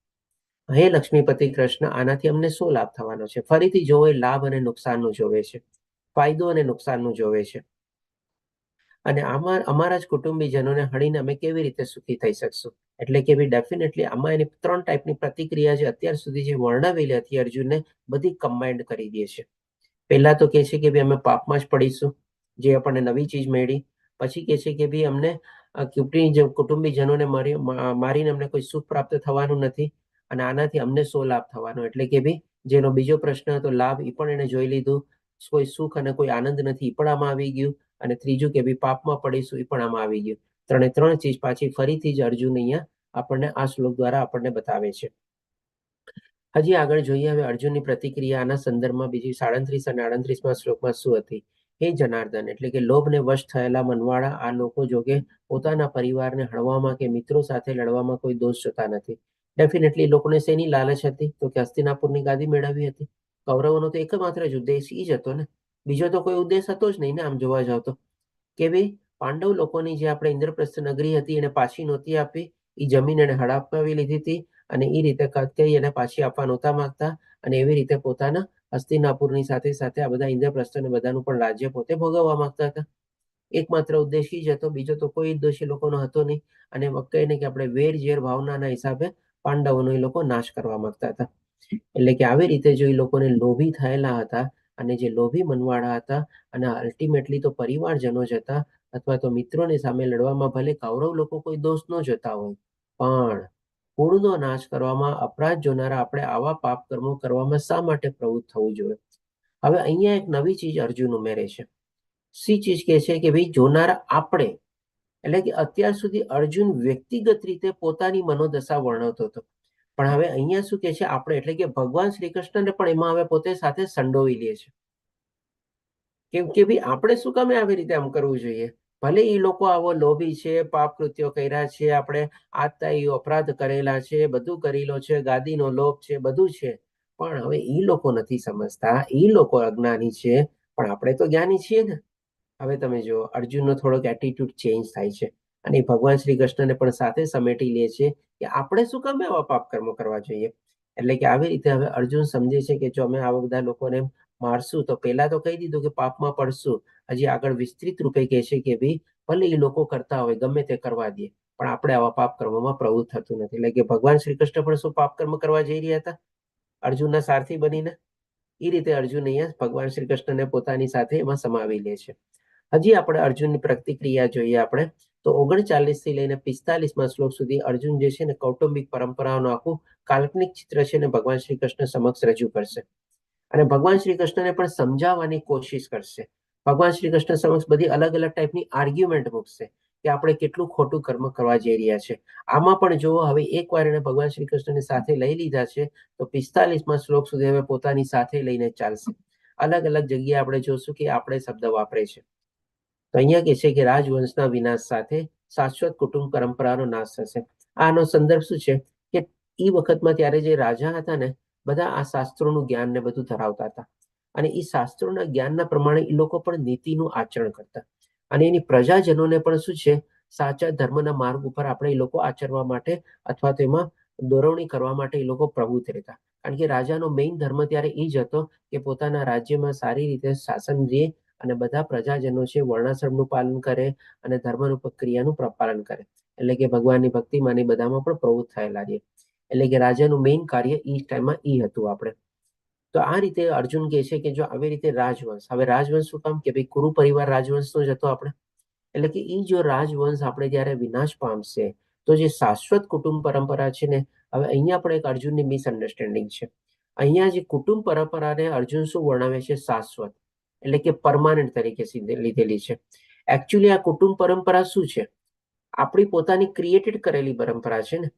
હે લક્ષ્મીપતિ કૃષ્ણ, આનાથી અમને શું લાભ થવાનો છે? ફરીથી જોવે લાભ અને નુકસાનનું જોવે છે, ફાયદો અને નુકસાનનું જોવે છે. અને અમારા જ કુટુંબીજનોને હણીને અમે કેવી રીતે સુખી થઈ શકશું? એટલે કે ભાઈ ડેફિનેટલી આમાં એની 3 ટાઈપની પ્રતિક્રિયા જે અત્યાર સુધી જે વર્ણવેલી હતી અર્જુનને બધી કમ્બાઇન્ડ કરી દે છે. પહેલા તો કહે છે કે ભાઈ અમે પાપમાં જ પડીશું, જે આપણને નવી ચીજ મળી. પછી કહે છે કે ભાઈ અમને કુટુંબીજનોને મારીને અમને કોઈ સુખ પ્રાપ્ત થવાનું નથી અને આનાથી અમને શું લાભ થવાનો? એટલે કે ભાઈ જેનો બીજો પ્રશ્ન હતો લાભ, એ પણ એને જોઈ લીધું. કોઈ સુખ અને કોઈ આનંદ નથી, એ પણ આમાં આવી ગયું. અને ત્રીજું કે ભાઈ પાપમાં પડીશું, એ પણ આમાં આવી ગયું. 3 ચીજ પાછી ફરીથી જ અર્જુન અહીંયા આપણને આ શ્લોક દ્વારા આપણને બતાવે છે. હજી આગળ જોઈએ હવે અર્જુનની પ્રતિક્રિયાના સંદર્ભમાં બીજી 37 અને 38માં શ્લોકમાં શું હતી? હે જનાર્દન, એટલે કે લોભને વશ થયેલા મનવાળા આ લોકો જોકે પોતાના પરિવારને હણવામાં કે મિત્રો સાથે લડવામાં કોઈ દોષ જોતા નથી. ડેફિનેટલી લોકોને શેની લાલચ હતી? તો કે હસ્તિનાપુરની ગાદી મેળવવી હતી. કૌરવોનો તો એકમાત્ર જ ઉદ્દેશ એ જ હતો ને, બીજો તો કોઈ ઉદ્દેશ હતો જ નહીં ને. આમ જોવા જાવ તો કે ભાઈ પાંડવ લોકોની જે આપણે ઇન્દ્રપ્રસ્થ નગરી હતી એને પાછી નહોતી આપી, એ જમીન એને હડપાવી લીધી હતી અને એ રીતે કઈ એને પાછી આપવા નહોતા માંગતા અને એવી રીતે પોતાના હસ્તિનાપુરની સાથે સાથે આ બધા ઇન્દ્રપ્રસ્થ અને બધાનું પણ રાજ્ય પોતે ભોગવવા માંગતા હતા. એકમાત્ર ઉદ્દેશ જ હતો, બીજો તો કોઈ ઉદ્દેશ એ લોકોનો હતો નહીં. અને કહીને કે આપણે વેર ઝેર ભાવનાના હિસાબે પાંડવોનો એ લોકો નાશ કરવા માંગતા હતા. એટલે કે આવી રીતે જો એ લોકોને લોભી થયેલા હતા અને જે લોભી મનવાળા હતા અને અલ્ટિમેટલી તો પરિવારજનો જ હતા અથવા તો મિત્રોની સામે લડવામાં ભલે કૌરવ લોકો કોઈ દોષ ન જોતા હોય, પણ કુળનો નાશ કરવામાં અપરાધ જોનારા આપણે આવા પાપ કર્મો કરવામાં શા માટે પ્રવૃત્ત થવું જોઈએ? હવે અહીંયા એક નવી ચીજ અર્જુન ઉમેરે છે. સી ચીજ કે છે કે ભાઈ જોનારા આપણે, એટલે કે અત્યાર સુધી અર્જુન વ્યક્તિગત રીતે પોતાની મનોદશા વર્ણવતો હતો, પણ હવે અહીંયા શું કે છે આપણે, એટલે કે ભગવાન શ્રી કૃષ્ણને પણ એમાં હવે પોતે સાથે સંડોવી લે છે. કેમ કે ભાઈ આપણે શું કામે આવી રીતે આમ કરવું જોઈએ? ભલે એ લોકો આવો લોભી છે, પાપ કૃત્યો કર્યા છે, આપણે આતતાઈ અપરાધ કરેલા છે, બધું કરેલો છે, ગાદીનો લોભ છે, બધું છે, પણ હવે એ લોકો નથી સમજતા, એ લોકો અજ્ઞાની છે, પણ આપણે તો જ્ઞાની છીએ ને. હવે તમે જો અર્જુનનો થોડોક એટીટ્યુડ ચેન્જ થાય છે અને ભગવાન શ્રી કૃષ્ણને પણ સાથે સમેટી લે છે કે આપણે શું કામ આવા પાપ કર્મો કરવા જોઈએ. એટલે કે આવી રીતે હવે અર્જુન સમજે છે કે જો અમે આવા બધા લોકોને મારશું તો પહેલા તો કહી દીધું કે પાપમાં પડશું, હજી આગળ વિસ્તૃત રૂપે કહે છે કે ભાઈ ભલે એ લોકો કરતા હોય ગમે તે કરવા દે, પણ આપણે આવા પાપ કર્મોમાં પ્રવૃત્ત થતું નથી. એટલે કે ભગવાન શ્રી કૃષ્ણ પણ શું પાપ કર્મ કરવા જઈ રહ્યા હતા અર્જુનના સારથી બનીને? એ રીતે અર્જુન અહીંયા ભગવાન શ્રી કૃષ્ણને પોતાની સાથે એમાં સમાવી લે છે. હજી આપણે અર્જુનની પ્રતિક્રિયા જોઈએ આપણે તો 39 થી લઈને 45માં શ્લોક સુધી અર્જુન જે છે ને કૌટુંબિક પરંપરાઓનું આખું કાલ્પનિક ચિત્ર છે ને ભગવાન શ્રી કૃષ્ણ સમક્ષ રજૂ કરશે અને ભગવાન શ્રી કૃષ્ણને પણ સમજાવવાની કોશિશ કરશે. ભગવાન શ્રી કૃષ્ણ સમક્ષ બધી અલગ અલગ ટાઈપની આર્ગ્યુમેન્ટ મૂકશે કે આપણે કેટલું ખોટું કર્મ કરવા જઈ રહ્યા છે. આમાં પણ જો હવે એકવાર એને ભગવાન શ્રી કૃષ્ણની સાથે લઈ લીધા છે તો 45માં શ્લોક સુધી હવે પોતાની સાથે લઈને ચાલશે. અલગ અલગ જગ્યાએ આપણે જોશું કે આપણે શબ્દ વાપરે છે. તો અહીંયા કે છે કે રાજવંશના વિનાશ સાથે શાશ્વત કુટુંબ પરંપરાનો નાશ થશે. આનો સંદર્ભ શું છે કે એ વખતમાં ત્યારે જે રાજા હતા ને બધા આ શાસ્ત્રોનું જ્ઞાન ને બધું ધરાવતા હતા અને એ શાસ્ત્રોના જ્ઞાનના પ્રમાણે એ લોકો પણ નીતિનું આચરણ કરતા અને એની પ્રજાજનોને પણ શું છે સાચા ધર્મના માર્ગ ઉપર આપણે એ લોકો આચરવા માટે અથવા તો એમાં દોરવણી કરવા માટે એ લોકો પ્રવૃત્ત રહેતા. કારણ કે રાજાનો મેઇન ધર્મ ત્યારે એ જ હતો કે પોતાના રાજ્યમાં સારી રીતે શાસન રહે અને બધા પ્રજાજનો છે વર્ણાશ્રમનું પાલન કરે અને ધર્મનું પ્રક્રિયાનું પાલન કરે. એટલે કે ભગવાનની ભક્તિમાં ને બધામાં પણ પ્રવૃત્ત થયેલા રહે. એટલે કે રાજાનું મેઇન કાર્ય એ ટાઈમમાં એ હતું આપણે. તો આ રીતે અર્જુન કહે છે કે જો આવી રીતે રાજવંશ, હવે રાજવંશ શું કામ કે ભાઈ કુરુ પરિવાર રાજવંશનો જ હતો આપણે, એટલે કે એ જો રાજવંશ આપણે જ્યારે વિનાશ પામશે તો જે શાશ્વત કુટુંબ પરંપરા છે ને, હવે અહીંયા પણ એક અર્જુનની મિસઅન્ડરસ્ટેન્ડિંગ છે. અહીંયા જે કુટુંબ પરંપરાને અર્જુન શું વર્ણવે છે? શાશ્વત, એટલે કે પરમાનન્ટ તરીકે લીધેલી છે. એકચ્યુઅલી આ કુટુંબ પરંપરા શું છે? આપણી પોતાની ક્રિએટેડ કરેલી પરંપરા છે ને.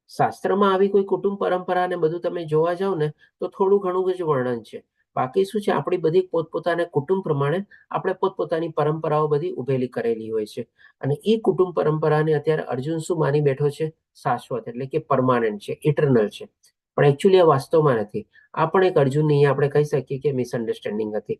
શાસ્ત્રમાં આવી કોઈ કુટુંબ પરંપરા ને બધું તમે જોવા જાવ ને તો થોડું ઘણું જ વર્ણન છે. બાકી શું છે આપણી બધી પોતપોતાના કુટુંબ પ્રમાણે આપણે પોતપોતાની પરંપરાઓ બધી ઉભેલી કરેલી હોય છે અને એ કુટુંબ પરંપરાને અત્યારે અર્જુન શું માની બેઠો છે? શાશ્વત, એટલે કે પરમાનન્ટ છે, ઇટરનલ છે. પણ એકચ્યુઅલી આ વાસ્તવમાં નથી. આ પણ એક અર્જુનની અહીંયા આપણે કહી શકીએ કે મિસઅન્ડરસ્ટેન્ડિંગ હતી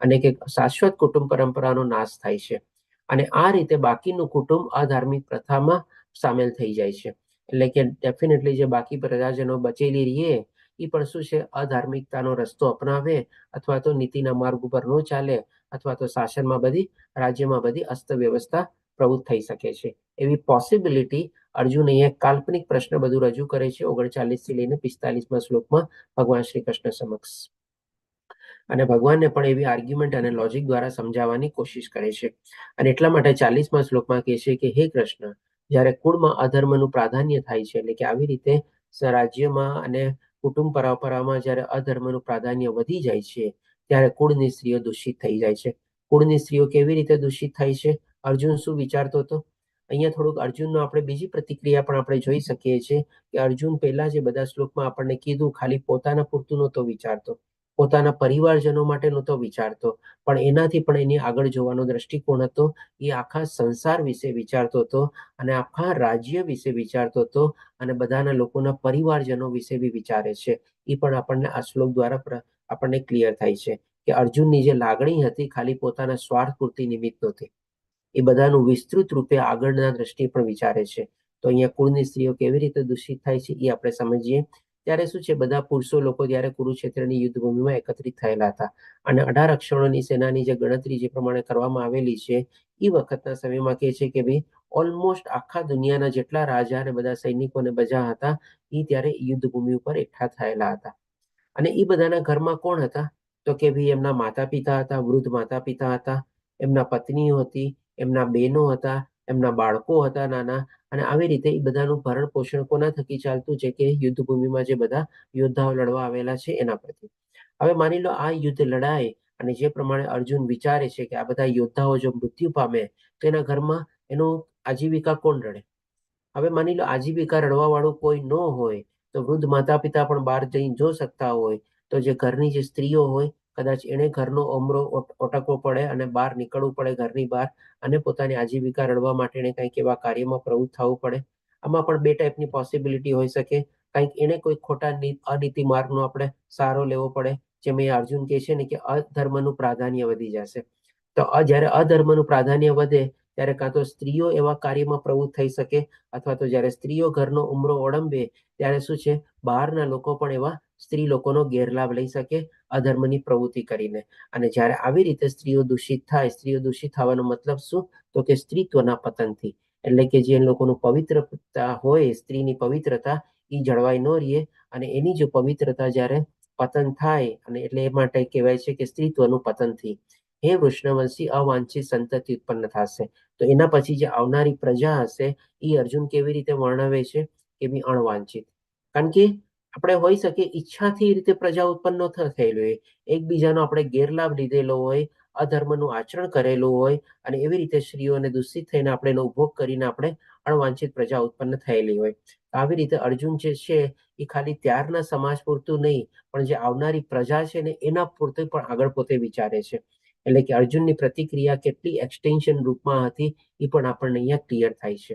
અને કે શાશ્વત કુટુંબ પરંપરાનો નાશ થાય છે અને આ રીતે બાકીનું કુટુંબ અધાર્મિક પ્રથામાં સામેલ થઈ જાય છે. એટલે કે ડેફિનેટલી જે બાકી પ્રજાજનો બચેલી રહીએ એ પણ શું છે અધાર્મિકતાનો રસ્તો અપનાવે અથવા તો નીતિના માર્ગ ઉપર ન ચાલે અથવા તો શાસનમાં બધી રાજ્યમાં બધી અસ્તવ્યવસ્થા પ્રવૃત્ત થઈ શકે છે. એવી પોસિબિલિટી અર્જુન અહીંયા કાલ્પનિક પ્રશ્ન બધું રજૂ કરે છે 39 થી લઈને 45માં શ્લોકમાં ભગવાન શ્રી કૃષ્ણ સમક્ષ. અને ભગવાનને પણ એવી આર્ગ્યુમેન્ટ અને લોજિક દ્વારા સમજાવવાની કોશિશ કરે છે અને એટલા માટે 40માં શ્લોકમાં કહે છે કે હે કૃષ્ણ, જ્યારે કુળમાં અધર્મનું પ્રાધાન્ય થાય છે, એટલે કે આવી રીતે રાજ્યમાં અને કુટુંબ પરંપરામાં જ્યારે અધર્મનું પ્રાધાન્ય વધી જાય છે ત્યારે કુળની સ્ત્રીઓ દૂષિત થઈ જાય છે. કુળની સ્ત્રીઓ કેવી રીતે દૂષિત થાય છે? અર્જુન શું વિચારતો હતો? અહીંયા થોડુંક અર્જુનનો આપણે બીજી પ્રતિક્રિયા પણ આપણે જોઈ શકીએ છીએ કે અર્જુન પહેલા જે બધા શ્લોકમાં આપણને કીધું ખાલી પોતાના પૂરતું નહોતો વિચારતો, પોતાના પરિવારજનો માટે નહોતો વિચારતો, પણ એનાથી પણ એની આગળ જોવાનો દ્રષ્ટિકોણ હતો. એ આખા સંસાર વિશે વિચારતો હતો અને આખા રાજ્ય વિશે વિચારતો હતો અને બધાના લોકોના પરિવારજનો વિશે બી વિચારે છે. એ પણ આપણને આ શ્લોક દ્વારા આપણને ક્લિયર થાય છે કે અર્જુનની જે લાગણી હતી ખાલી પોતાના સ્વાર્થ પૂરતી નિમિત્ત નહોતી, એ બધાનું વિસ્તૃત રૂપે આગળના દ્રષ્ટિએ પણ વિચારે છે. તો અહીંયા કુળની સ્ત્રીઓ કેવી રીતે દૂષિત થાય છે એ આપણે સમજીએ. ત્યારે શું છે બધા પુરુષો લોકો જ્યારે કુરુક્ષેત્રની યુદ્ધભૂમિમાં એકત્રિત થયેલા હતા અને 18 અક્ષરોની સેનાની જે ગણતરી જે પ્રમાણે કરવામાં આવેલી છે એ વખતના સમયમાં કહે છે કે ભાઈ ઓલમોસ્ટ આખા દુનિયાના જેટલા રાજા અને બધા સૈનિકોને બધા હતા એ ત્યારે યુદ્ધ ભૂમિ ઉપર એકઠા થયેલા હતા. અને એ બધાના ઘરમાં કોણ હતા? તો કે ભાઈ એમના માતા પિતા હતા, વૃદ્ધ માતા પિતા હતા, એમના પત્નીઓ હતી, એમના બહેનો હતા, એમના બાળકો હતા નાના. અને આવી રીતે એ બધાનું ભરણ પોષણ કોના થકી ચાલતું છે? કે યુદ્ધ ભૂમિમાં જે બધા યોદ્ધાઓ લડવા આવેલા છે એના પરથી. હવે માની લો આ યુદ્ધ લડાય અને જે પ્રમાણે અર્જુન વિચારે છે કે આ બધા યોદ્ધાઓ જો મૃત્યુ પામે તો એના ઘરમાં એનું આજીવિકા કોણ રડે? હવે માની લો આજીવિકા રડવા વાળું કોઈ ન હોય તો વૃદ્ધ માતા પિતા પણ બહાર જઈને જો શકતા હોય તો જે ઘરની જે સ્ત્રીઓ હોય કદાચ એને ઘરનો ઓમરો ઓટકવો પડે અને બહાર નીકળવું પડે ઘરની બહાર અને પોતાની આજીવિકા રડવા માટે એને કંઈક એવા કાર્યમાં પ્રવૃત્ત થવું પડે. આમાં પણ બે ટાઈપની પોસિબિલિટી હોઈ શકે. કંઈક એને કોઈ ખોટા અનીતિ માર્ગનો આપણે સહારો લેવો પડે, જેમ એ અર્જુન કહે છે ને કે અધર્મનું પ્રાધાન્ય વધી જશે. તો જ્યારે અધર્મનું પ્રાધાન્ય વધે ત્યારે કાં તો સ્ત્રીઓ એવા કાર્યમાં પ્રવૃત્ત થઈ શકે અથવા તો જ્યારે સ્ત્રીઓ ઘરનો ઉમરો ઓળંબે ત્યારે શું છે બહારના લોકો પણ એવા સ્ત્રી લોકોનો ગેરલાભ લઈ શકે અધર્મની પ્રવૃત્તિ કરીને. અને જ્યારે આવી રીતે સ્ત્રીઓ દૂષિત થાય, સ્ત્રીઓ દૂષિત થવાનો મતલબ શું? તો કે સ્ત્રીત્વના પતનથી. એટલે કે જે લોકોનું પવિત્રતા હોય, સ્ત્રીની પવિત્રતા એ જળવાઈ ન રહે અને એની જો પવિત્રતા જ્યારે પતન થાય અને એટલે એ માટે કહેવાય છે કે સ્ત્રીત્વનું પતનથી હે વૃષ્ણવંશી અવાંછિત સંતતિ ઉત્પન્ન થશે. તો એના પછી જે આવનારી પ્રજા હશે એ અર્જુન કેવી રીતે વર્ણવે છે કે બી અણવાંછિત. કારણ કે આપણે હોઈ શકે ઈચ્છાથી રીતે પ્રજા ઉત્પન્ન ન થયેલું હોય, એકબીજાનો આપણે ગેરલાભ લીધેલો હોય, અધર્મનું આચરણ કરેલું હોય અને એવી રીતે સ્ત્રીઓને દૂષિત થઈને આપણે એનો ઉપભોગ કરીને આપણે અણવાંછિત પ્રજા ઉત્પન્ન થયેલી હોય. આવી રીતે અર્જુન જે છે એ ખાલી ત્યારના સમાજ પૂરતું નહીં પણ જે આવનારી પ્રજા છે ને એના પૂરતું પણ આગળ પોતે વિચારે છે. એટલે કે અર્જુનની પ્રતિક્રિયા કેટલી એક્સટેન્શન રૂપમાં હતી એ પણ આપણને અહીંયા ક્લિયર થાય છે.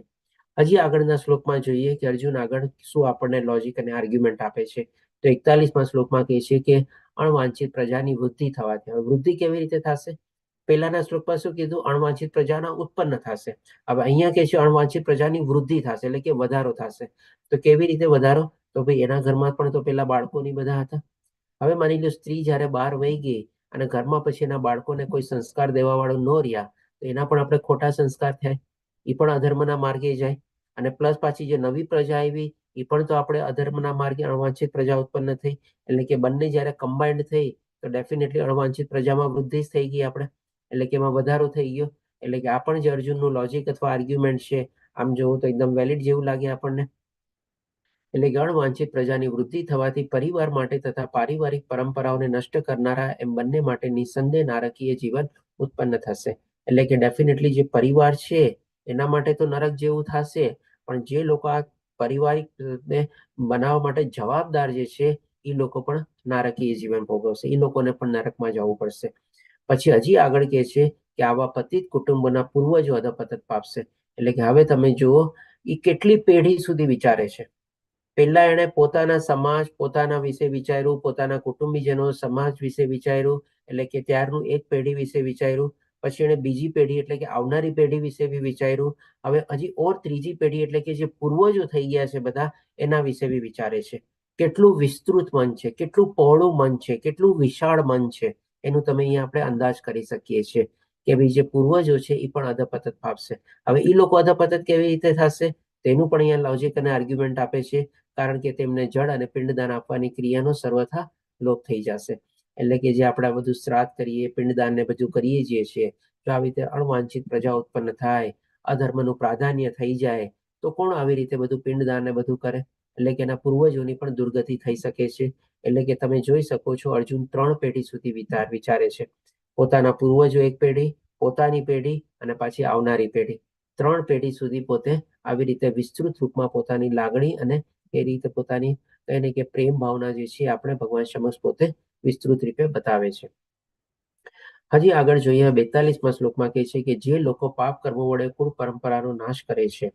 હજી આગળના શ્લોકમાં જોઈએ કે અર્જુન આગળ શું આપણને લોજિક અને આર્ગ્યુમેન્ટ આપે છે. તો 41મા શ્લોકમાં કહે છે કે અણવાંછિત પ્રજાની વૃદ્ધિ થવાથી. હવે વૃદ્ધિ કેવી રીતે થશે? પહેલાના શ્લોકમાં શું કીધું? અણવાંછિત પ્રજાના ઉત્પન્ન થશે. હવે અહીંયા કહે છે અણવાંછિત પ્રજાની વૃદ્ધિ થશે, એટલે કે વધારો થશે. તો કેવી રીતે વધારો? તો ભાઈ એના ઘરમાં પણ તો પેલા બાળકોની બધા હતા. હવે માની લો સ્ત્રી જ્યારે બહાર વહી ગઈ અને ઘરમાં પછી એના બાળકોને કોઈ સંસ્કાર દેવા વાળું ન રહ્યા તો એના પણ આપણે ખોટા સંસ્કાર થાય, એ પણ અધર્મના માર્ગે જાય. અને પ્લસ પાછી જે નવી પ્રજા આવી એ પણ તો આપણે અધર્મના માર્ગે અણવાંછિત પ્રજા ઉત્પન્ન થઈ. એટલે કે બંને જ્યારે કમ્બાઇન્ડ થઈ તો ડેફિનેટલી અણવાંછિત પ્રજામાં વૃદ્ધિ જ થઈ ગઈ આપણે, એટલે કે એમાં વધારો થઈ ગયો. એટલે કે આ પણ જે અર્જુનનું લોજિક અથવા આર્ગ્યુમેન્ટ છે આમ જોવું તો એકદમ વેલિડ જેવું લાગે આપણને. એટલે કે અણવાંછિત પ્રજાની વૃદ્ધિ થવાથી પરિવાર માટે તથા પારિવારિક પરંપરાઓને નષ્ટ કરનારા એમ બંને માટે નિસંદેહ નારકીય જીવન ઉત્પન્ન થશે. એટલે કે ડેફિનેટલી જે પરિવાર છે એના માટે તો નરક જેવું થશે, પણ જે લોકો આ પરિવારિકને બનાવવા માટે જવાબદાર જે છે એ લોકો પણ નારકીય જીવન ભોગવશે, એ લોકોને પણ નરકમાં જવું પડશે. પછી હજી આગળ કહે છે કે આવા પતિત કુટુંબોના પૂર્વજો અધપતન પામશે. એટલે કે હવે તમે જુઓ એ કેટલી પેઢી સુધી વિચારે છે. પહેલા એણે પોતાના સમાજ, પોતાના વિશે વિચાર્યું, પોતાના કુટુંબીજનો, સમાજ વિશે વિચાર્યું, એટલે કે ત્યારનું એક પેઢી વિશે વિચાર્યું. પછી એણે બીજી પેઢી એટલે કે આવનારી પેઢી વિશે બી વિચાર્યું. હવે હજી ઓર ત્રીજી પેઢી એટલે કે જે પૂર્વજો થઈ ગયા છે બધા એના વિશે બી વિચારે છે. કેટલું વિસ્તૃત મન છે, કેટલું પહોળું મન છે, કેટલું વિશાળ મન છે એનું તમે અહીંયા આપણે અંદાજ કરી શકીએ છીએ કે ભાઈ જે પૂર્વજો છે એ પણ અધપતન પામશે. હવે એ લોકો અધપતન કેવી રીતે થશે તેનું પણ અહીંયા લોજિક અને આર્ગ્યુમેન્ટ આપે છે. કારણ કે તેમને જળ અને પિંડદાન આપવાની ક્રિયાનો સર્વથા લોપ થઈ જશે. એટલે કે જે આપણે બધું શ્રાદ્ધ કરીએ, પિંડદાન ને બધું કરીએ છીએ, જો આવી રીતે અણવાંછિત પ્રજા ઉત્પન્ન થાય, અધર્મનું પ્રાધાન્ય થઈ જાય તો કોણ આવી રીતે બધું પિંડદાન ને બધું કરે? એટલે કે એના પૂર્વજોની પણ દુર્ગતિ થઈ શકે છે. એટલે કે તમે જોઈ શકો છો અર્જુન 3 પેઢી સુધી વિચારે છે. પોતાના પૂર્વજો એક પેઢી, પોતાની પેઢી અને પાછી આવનારી પેઢી, 3 પેઢી સુધી પોતે આવી રીતે વિસ્તૃત રૂપમાં પોતાની લાગણી અને એ રીતે પોતાની કહીને કે પ્રેમ ભાવના જે છે આપણે ભગવાન સમક્ષ પોતે વિસ્તૃત રીતે બતાવે છે. હજી આગળ જોઈએ 42મા શ્લોકમાં કહે છે કે જે લોકો પાપ કર્મ વડે કુળ પરંપરાનો નાશ કરે છે.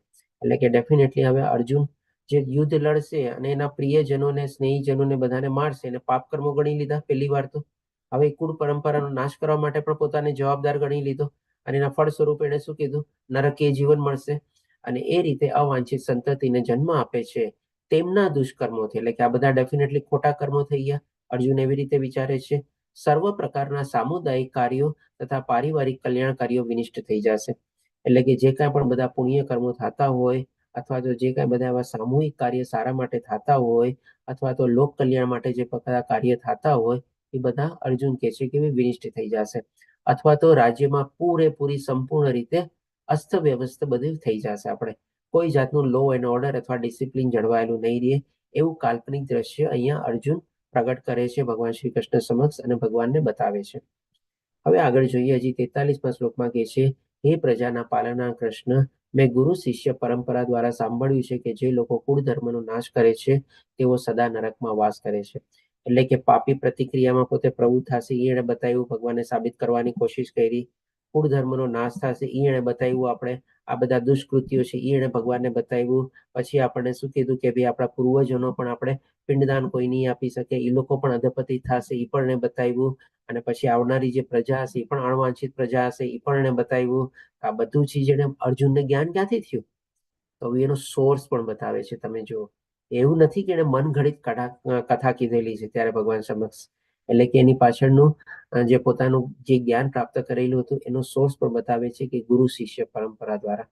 એટલે કે ડેફિનેટલી હવે અર્જુન જે યુદ્ધ લડશે અને એના પ્રિયજનોને, સ્નેહીજનોને બધાને મારશે અને પાપ કર્મો ગણી લીધા પહેલી વાર તો. હવે કુળ પરંપરાનો નાશ કરવા માટે પણ પોતાને જવાબદાર ગણી લીધો અને એના ફળ સ્વરૂપે એને શું કીધું? નરકીય જીવન મળશે. અને એ રીતે અવાંછિત સંતતિને જન્મ આપે છે તેમના દુષ્કર્મોથી. એટલે કે આ બધા ડેફિનેટલી ખોટા કર્મો થઈ ગયા. અર્જુન એવી રીતે વિચારે છે. સર્વ પ્રકારના સામુદાયિક કાર્યો તથા પારિવારિક કલ્યાણ કાર્યો વિનિષ્ટ થઈ જશે. એટલે કે જે કાંઈ પણ બધા પુણ્ય કર્મો થતા હોય અથવા તો જે કાંઈ બધા એવા સામૂહિક કાર્ય સારા માટે થતા હોય અથવા તો લોક કલ્યાણ માટે જે બધા કાર્ય થતા હોય એ બધા અર્જુન કહે છે કે વિનિષ્ટ થઈ જશે અથવા તો રાજ્યમાં પૂરેપૂરી સંપૂર્ણ રીતે અસ્તવ્યવસ્થ બધું થઈ જશે. આપણે કોઈ જાતનું લો એન્ડ ઓર્ડર અથવા ડિસિપ્લિન જળવાયેલું નહીં રહે એવું કાલ્પનિક દ્રશ્ય અહીંયા અર્જુન પ્રગટ કરે છે ભગવાન શ્રી કૃષ્ણ સમક્ષ અને ભગવાનને બતાવે છે. હવે આગળ જોઈએ, હજી 43મા શ્લોકમાં કહે છે, હે પ્રજાના પાલનહાર કૃષ્ણ, મેં ગુરુ શિષ્ય પરંપરા દ્વારા સાંભળ્યું છે કે જે લોકો કુળ ધર્મનો નાશ કરે છે તેઓ સદા નરકમાં વાસ કરે છે. એટલે કે પાપી પ્રતિક્રિયામાં પોતે પ્રવૃત્ત થશે એ એણે બતાવ્યું, ભગવાને સાબિત કરવાની કોશિશ કરી. કુળ ધર્મનો નાશ થશે એ એણે બતાવ્યું, આપણે આ બધા દુષ્કૃત્યો છે એ એણે ભગવાનને બતાવ્યું. પછી આપણને શું કીધું કે ભાઈ આપણા પૂર્વજોનો પણ આપણે પિંડદાન કોઈ નહીં આપી શકે, એ લોકો પણ અધપતિ થશે એ પણ એને બતાવ્યું. અને પછી આવનારી જે પ્રજા હશે એ પણ અણવાંછિત પ્રજા હશે એ પણ એને બતાવ્યું. આ બધું ચીજ એને અર્જુનને જ્ઞાન ક્યાંથી થયું? તો એનો સોર્સ પણ બતાવે છે. તમે જુઓ, એવું નથી કે એને મન ઘડિત કથા કીધેલી છે ત્યારે ભગવાન સમક્ષ, એટલે કે એની પાછળનું જે પોતાનું જે જ્ઞાન પ્રાપ્ત કરેલું હતું એનો સોર્સ પણ બતાવે છે કે ગુરુ શિષ્ય પરંપરા દ્વારા.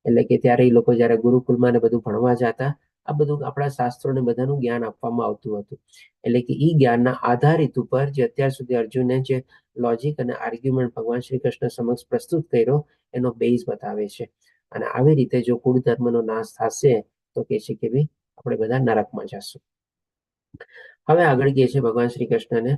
એટલે કે ત્યારે એ લોકો જયારે ગુરુકુલમાં ને બધું ભણવા જતા, આ બધું આપણા શાસ્ત્રોને બધાનું જ્ઞાન આપવામાં આવતું હતું. એટલે કે ઈ જ્ઞાનના આધારિત ઉપર જે અત્યાર સુધી અર્જુને જે લોજિક અને આર્ગ્યુમેન્ટ ભગવાન શ્રી કૃષ્ણ સમક્ષ પ્રસ્તુત કર્યો એનો બેઝ બતાવે છે. અને આવી રીતે જો કુળ ધર્મનો નાશ થશે તો કે છે કે ભાઈ આપણે બધા નરકમાં જશું. હવે આગળ કહે છે ભગવાન શ્રી કૃષ્ણને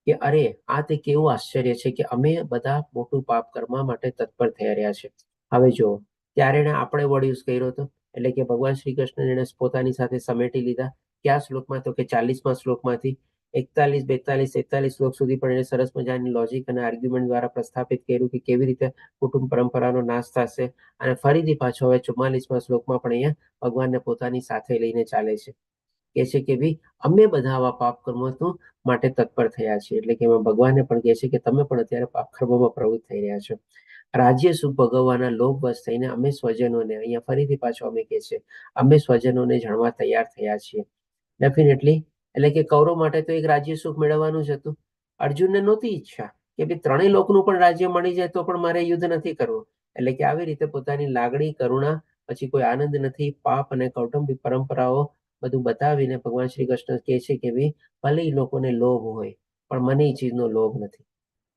કે અરે આ તે કેવું આશ્ચર્ય છે કે અમે બધા મોટું પાપ કરવા માટે તત્પર થઈ રહ્યા છે. હવે જો ત્યારે એને આપણે વર્ડ યુઝ કર્યો હતો, એટલે કે ભગવાન શ્રી કૃષ્ણ એને પોતાની સાથે સમેટી લીધા. કયા શ્લોકમાં? તો કે 40મા શ્લોકમાંથી 41, 42, 43 શ્લોક સુધી પણ એને સરસ મજાની લોજિક અને આર્ગ્યુમેન્ટ દ્વારા પ્રસ્થાપિત કર્યું કે કેવી રીતે કુટુંબ પરંપરાનો નાશ થશે. અને ફરીથી પાછો હવે 44મા શ્લોકમાં પણ અહીંયા ભગવાનને પોતાની સાથે લઈને ચાલે છે. કે છે કે ભાઈ અમે બધા આવા પાપ કર્મો માટે તત્પર થયા છીએ. એટલે કે એમાં ભગવાનને પણ કહે છે કે તમે પણ અત્યારે પાપ કર્મોમાં પ્રવૃત્ત થઈ રહ્યા છો. રાજ્ય સુખ ભોગવવાના લોભવશ થઈને અમે સ્વજનોને, અહીંયા ફરીથી પાછો અમે કહે છે, અમે સ્વજનોને જાણવા તૈયાર થયા છીએ. ડેફિનેટલી, એટલે કે કૌરવ માટે તો એક રાજ્ય સુખ મેળવવાનું જ હતું. અર્જુનને નહોતી ઈચ્છા કે ભાઈ ત્રણેય લોકનું પણ રાજ્ય મળી જાય તો પણ મારે યુદ્ધ નથી કરવું. એટલે કે આવી રીતે પોતાની લાગણી, કરુણા, પછી કોઈ આનંદ નથી, પાપ અને કૌટુંબિક પરંપરાઓ બધું બતાવીને ભગવાન શ્રી કૃષ્ણ કહે છે કે ભાઈ ભલે એ લોકોને લોભ હોય પણ મને એ ચીજનો લોભ નથી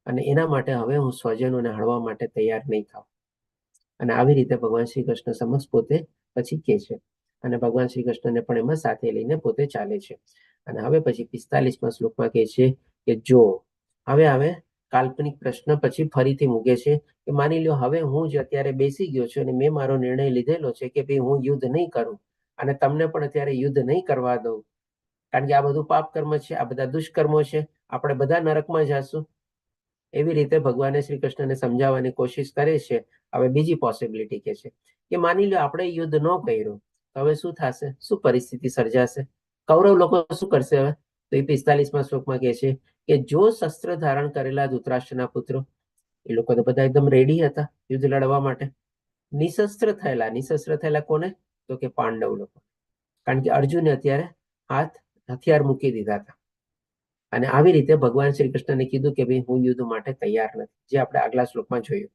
અને એના માટે હવે હું સ્વજનોને હળવા માટે તૈયાર નહીં થાવ. અને આવી રીતે ભગવાન શ્રી કૃષ્ણ સમક્ષ પોતે પછી કહે છે અને ભગવાન શ્રી કૃષ્ણને પણ એમાં સાથે લઈને પોતે ચાલે છે. અને હવે પછી 45મા શ્લોકમાં કહે છે કે જો હવે કાલ્પનિક પ્રશ્ન પછી ફરીથી મૂકે છે કે માની લો હવે હું જ અત્યારે બેસી ગયો છું અને મેં મારો નિર્ણય લીધેલો છે કે ભાઈ હું યુદ્ધ નહીં કરું અને તમને પણ અત્યારે યુદ્ધ નહીં કરવા દઉં, કારણ કે આ બધું પાપ કર્મ છે, આ બધા દુષ્કર્મો છે, આપણે બધા નરકમાં જશું. એવી રીતે ભગવાને શ્રી કૃષ્ણને સમજાવવાની કોશિશ કરે છે. હવે બીજી પોસિબિલિટી કે છે કે માની લો આપણે યુદ્ધ ન કર્યું તો હવે શું થશે, શું પરિસ્થિતિ સર્જાશે? કૌરવ લોકો શું કરશે હવે? તો એ 45મા શ્લોકમાં કહે છે કે જો શસ્ત્ર ધારણ કરેલા ધૃતરાષ્ટ્રના પુત્રો, એ લોકો તો બધા એકદમ રેડી હતા યુદ્ધ લડવા માટે. નિશસ્ત્ર થયેલા કોને? તો કે પાંડવ લોકો, કારણ કે અર્જુને અત્યારે હથિયાર મૂકી દીધા હતા. અને આવી રીતે ભગવાન શ્રી કૃષ્ણને કીધું કે ભાઈ હું યુદ્ધ માટે તૈયાર નથી, જે આપણે આગલા શ્લોકમાં જોયું.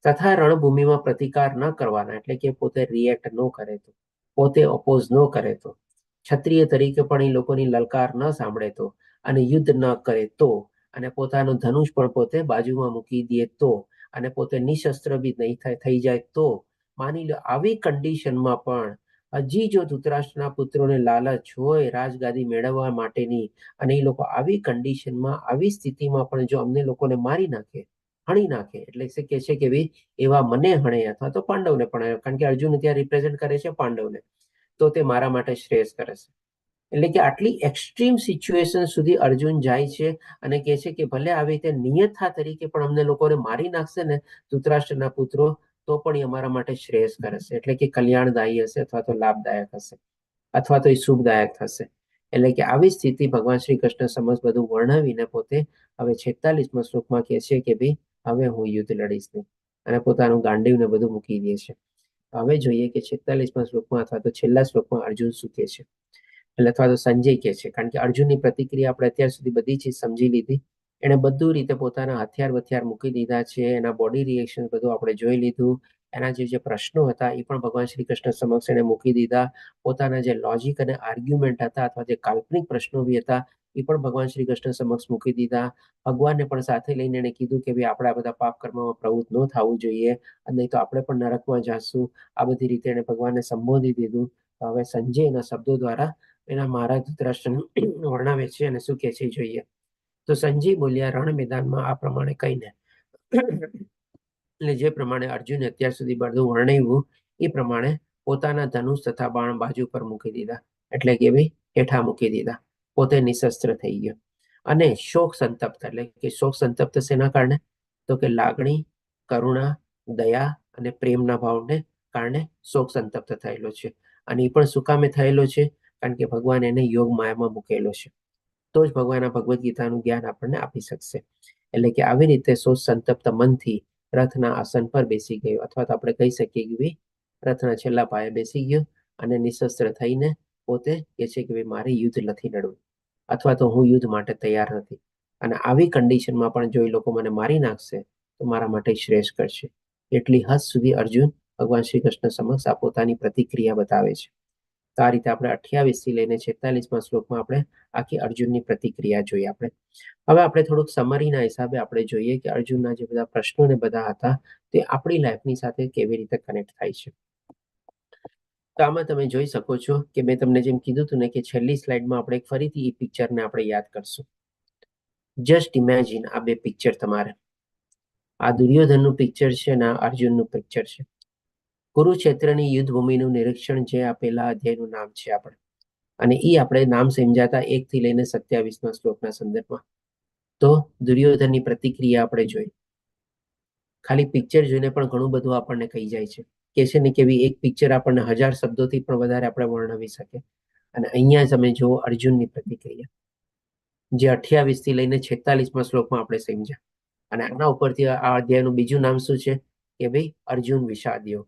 તથા રણભૂમિમાં પ્રતિકાર ન કરવાના, એટલે કે પોતે રિએક્ટ ન કરે તો, પોતે ઓપોઝ ન કરે તો, ક્ષત્રિય તરીકે પણ એ લોકોની લલકાર ન સાંભળે તો, અને યુદ્ધ ન કરે તો, અને પોતાનું ધનુષ પણ પોતે બાજુમાં મૂકી દે તો, અને પોતે નિશસ્ત્ર બી નહીં થઈ જાય તો, માની લો આવી કન્ડિશનમાં પણ હજી જો ધૃતરાષ્ટ્રના પુત્રોને લાલચ હોય રાજગાદી મેળવવા માટેની, અને એ લોકો આવી કન્ડિશનમાં, આવી સ્થિતિમાં પણ જો અમને લોકોને મારી નાખે, હણી નાખે, એટલે કે છે કે ભાઈ એવા મને હણે અથવા તો પાંડવને પણ, કારણ કે અર્જુન ત્યાં રિપ્રેઝેન્ટ કરે છે પાંડવને, તો તે મારા માટે શ્રેયસ કરે છે. એટલે કે આટલી એક્સ્ટ્રીમ સિચ્યુએશન સુધી અર્જુન જાય છે અને કહે છે કે ભલે આવી રીતે નિયથા તરીકે પણ અમને લોકોને મારી નાખશે ને ધૃતરાષ્ટ્રના પુત્રો, તો પણ એ અમારા માટે શ્રેયસ કરે છે. એટલે કે કલ્યાણદાયી હશે અથવા તો લાભદાયક હશે અથવા તો એ શુભદાયક થશે. એટલે કે આવી સ્થિતિ ભગવાન શ્રી કૃષ્ણ સમક્ષ બધું વર્ણવીને પોતે હવે 46મા શ્લોકમાં કહે છે કે ભાઈ હવે હું યુદ્ધ લડીશ નહીં, અને પોતાનું ગાંડીવને બધું મૂકી દે છે. હવે જોઈએ કે 46મા શ્લોકમાં અથવા તો છેલ્લા શ્લોકમાં અર્જુન શું કહે છે, એટલે અથવા તો સંજય કહે છે. કારણ કે અર્જુનની પ્રતિક્રિયા આપણે અત્યાર સુધી બધી ચીજ સમજી લીધી, એને બધું રીતે પોતાના હથિયાર મૂકી દીધા છે, એના બોડી રિએક્શન બધું આપણે જોઈ લીધું એના જે પ્રશ્નો હતા એ પણ ભગવાન શ્રી કૃષ્ણ સમક્ષ એને મૂકી દીધા. પોતાના જે લોજિક અને આર્ગ્યુમેન્ટ હતા અથવા જે કાલ્પનિક પ્રશ્નો બી હતા એ પણ ભગવાન શ્રી કૃષ્ણ સમક્ષ મૂકી દીધા. ભગવાનને પણ સાથે લઈને એને કીધું કે ભાઈ આપણે આ બધા પાપ કર્મમાં પ્રવૃત્ત ન થવું જોઈએ, નહીં તો આપણે પણ નરકમાં જાશું. આ બધી રીતે એને ભગવાનને સંબોધી દીધું. હવે સંજય એના શબ્દો દ્વારા એના મહારાજ ધૃતરાષ્ટ્રને વર્ણવે છે અને શું કહે છે જોઈએ. તો સંજય બોલ્યા, રણ મેદાનમાં આ પ્રમાણે કહીને એટલે જે પ્રમાણે અર્જુને અત્યાર સુધી બધું વર્ણવ્યું એ પ્રમાણે પોતાના ધનુષ તથા બાણ બાજુ પર મૂકી દીધા, એટલે કે ભાઈ હેઠા મૂકી દીધા. પોતે નિશસ્ત્ર થઈ ગયો અને શોક સંતપ્ત, એટલે કે શોક સંતપ્ત શેના કારણે? તો કે લાગણી, કરુણા, દયા અને પ્રેમના ભાવને કારણે શોક સંતપ્ત થયેલો છે. અને એ પણ શું કામે થયેલો છે? કારણ કે ભગવાન એને યોગ માયામાં મૂકેલો છે. તો જ ભગવાન આ ભગવદ્ ગીતાનું જ્ઞાન આપણને આપી શકશે. એટલે કે આવી રીતે શોક સંતપ્ત મનથી રથના આસન પર બેસી ગયો, અથવા તો આપણે કહી શકીએ કે ભાઈ રથના છેલ્લા પાયે બેસી ગયો અને નિશસ્ત્ર થઈને પોતે કહે છે કે ભાઈ મારે યુદ્ધ નથી લડવું, અથવા તો હું યુદ્ધ માટે તૈયાર નથી. અને આવી કન્ડિશનમાં પણ જો એ લોકો મને મારી નાખશે તો મારા માટે શ્રેષ્ઠ કરશે. એટલી હદ સુધી અર્જુન ભગવાન શ્રી કૃષ્ણ સમક્ષ આ પોતાની પ્રતિક્રિયા બતાવે છે. તો આ રીતે આપણે 28 થી લઈને 46મા શ્લોકમાં આપણે આખી અર્જુનની પ્રતિક્રિયા જોઈ. હવે આપણે થોડુંક સમરીના હિસાબે આપણે જોઈએ કે અર્જુનના જે બધા પ્રશ્નો ને બધા હતા તે આપણી લાઈફની સાથે કેવી રીતે કનેક્ટ થાય છે. તો આમાં તમે જોઈ શકો છો કે મેં તમને જેમ કીધું હતું ને કે છેલ્લી સ્લાઇડમાં આપણે ફરીથી એ પિક્ચરને આપણે યાદ કરશું. જસ્ટ ઇમેજિન આ બે પિક્ચર તમારે, આ દુર્યોધનનું પિક્ચર છે અને આ અર્જુનનું પિક્ચર છે. કુરુક્ષેત્રની યુદ્ધ ભૂમિનું નિરીક્ષણ જે આ પહેલા અધ્યાયનું નામ છે આપણે, અને એ આપણે નામ સમજાતા 1 થી લઈને 27મા શ્લોકના સંદર્ભમાં. તો દુર્યોધનની પ્રતિક્રિયા આપણે જોઈ. ખાલી પિક્ચર જોઈને પણ ઘણું બધું આપણને કહી જાય છે. કે છે ને કે એક પિક્ચર આપણને 1000 શબ્દોથી પણ વધારે આપણે વર્ણવી શકે. અને અહીંયા તમે જુઓ અર્જુનની પ્રતિક્રિયા, જે 28 થી લઈને 46મા શ્લોકમાં આપણે સમજ્યા. અને આના ઉપરથી આ અધ્યાયનું બીજું નામ શું છે? કે ભાઈ અર્જુન વિષાદ યોગ.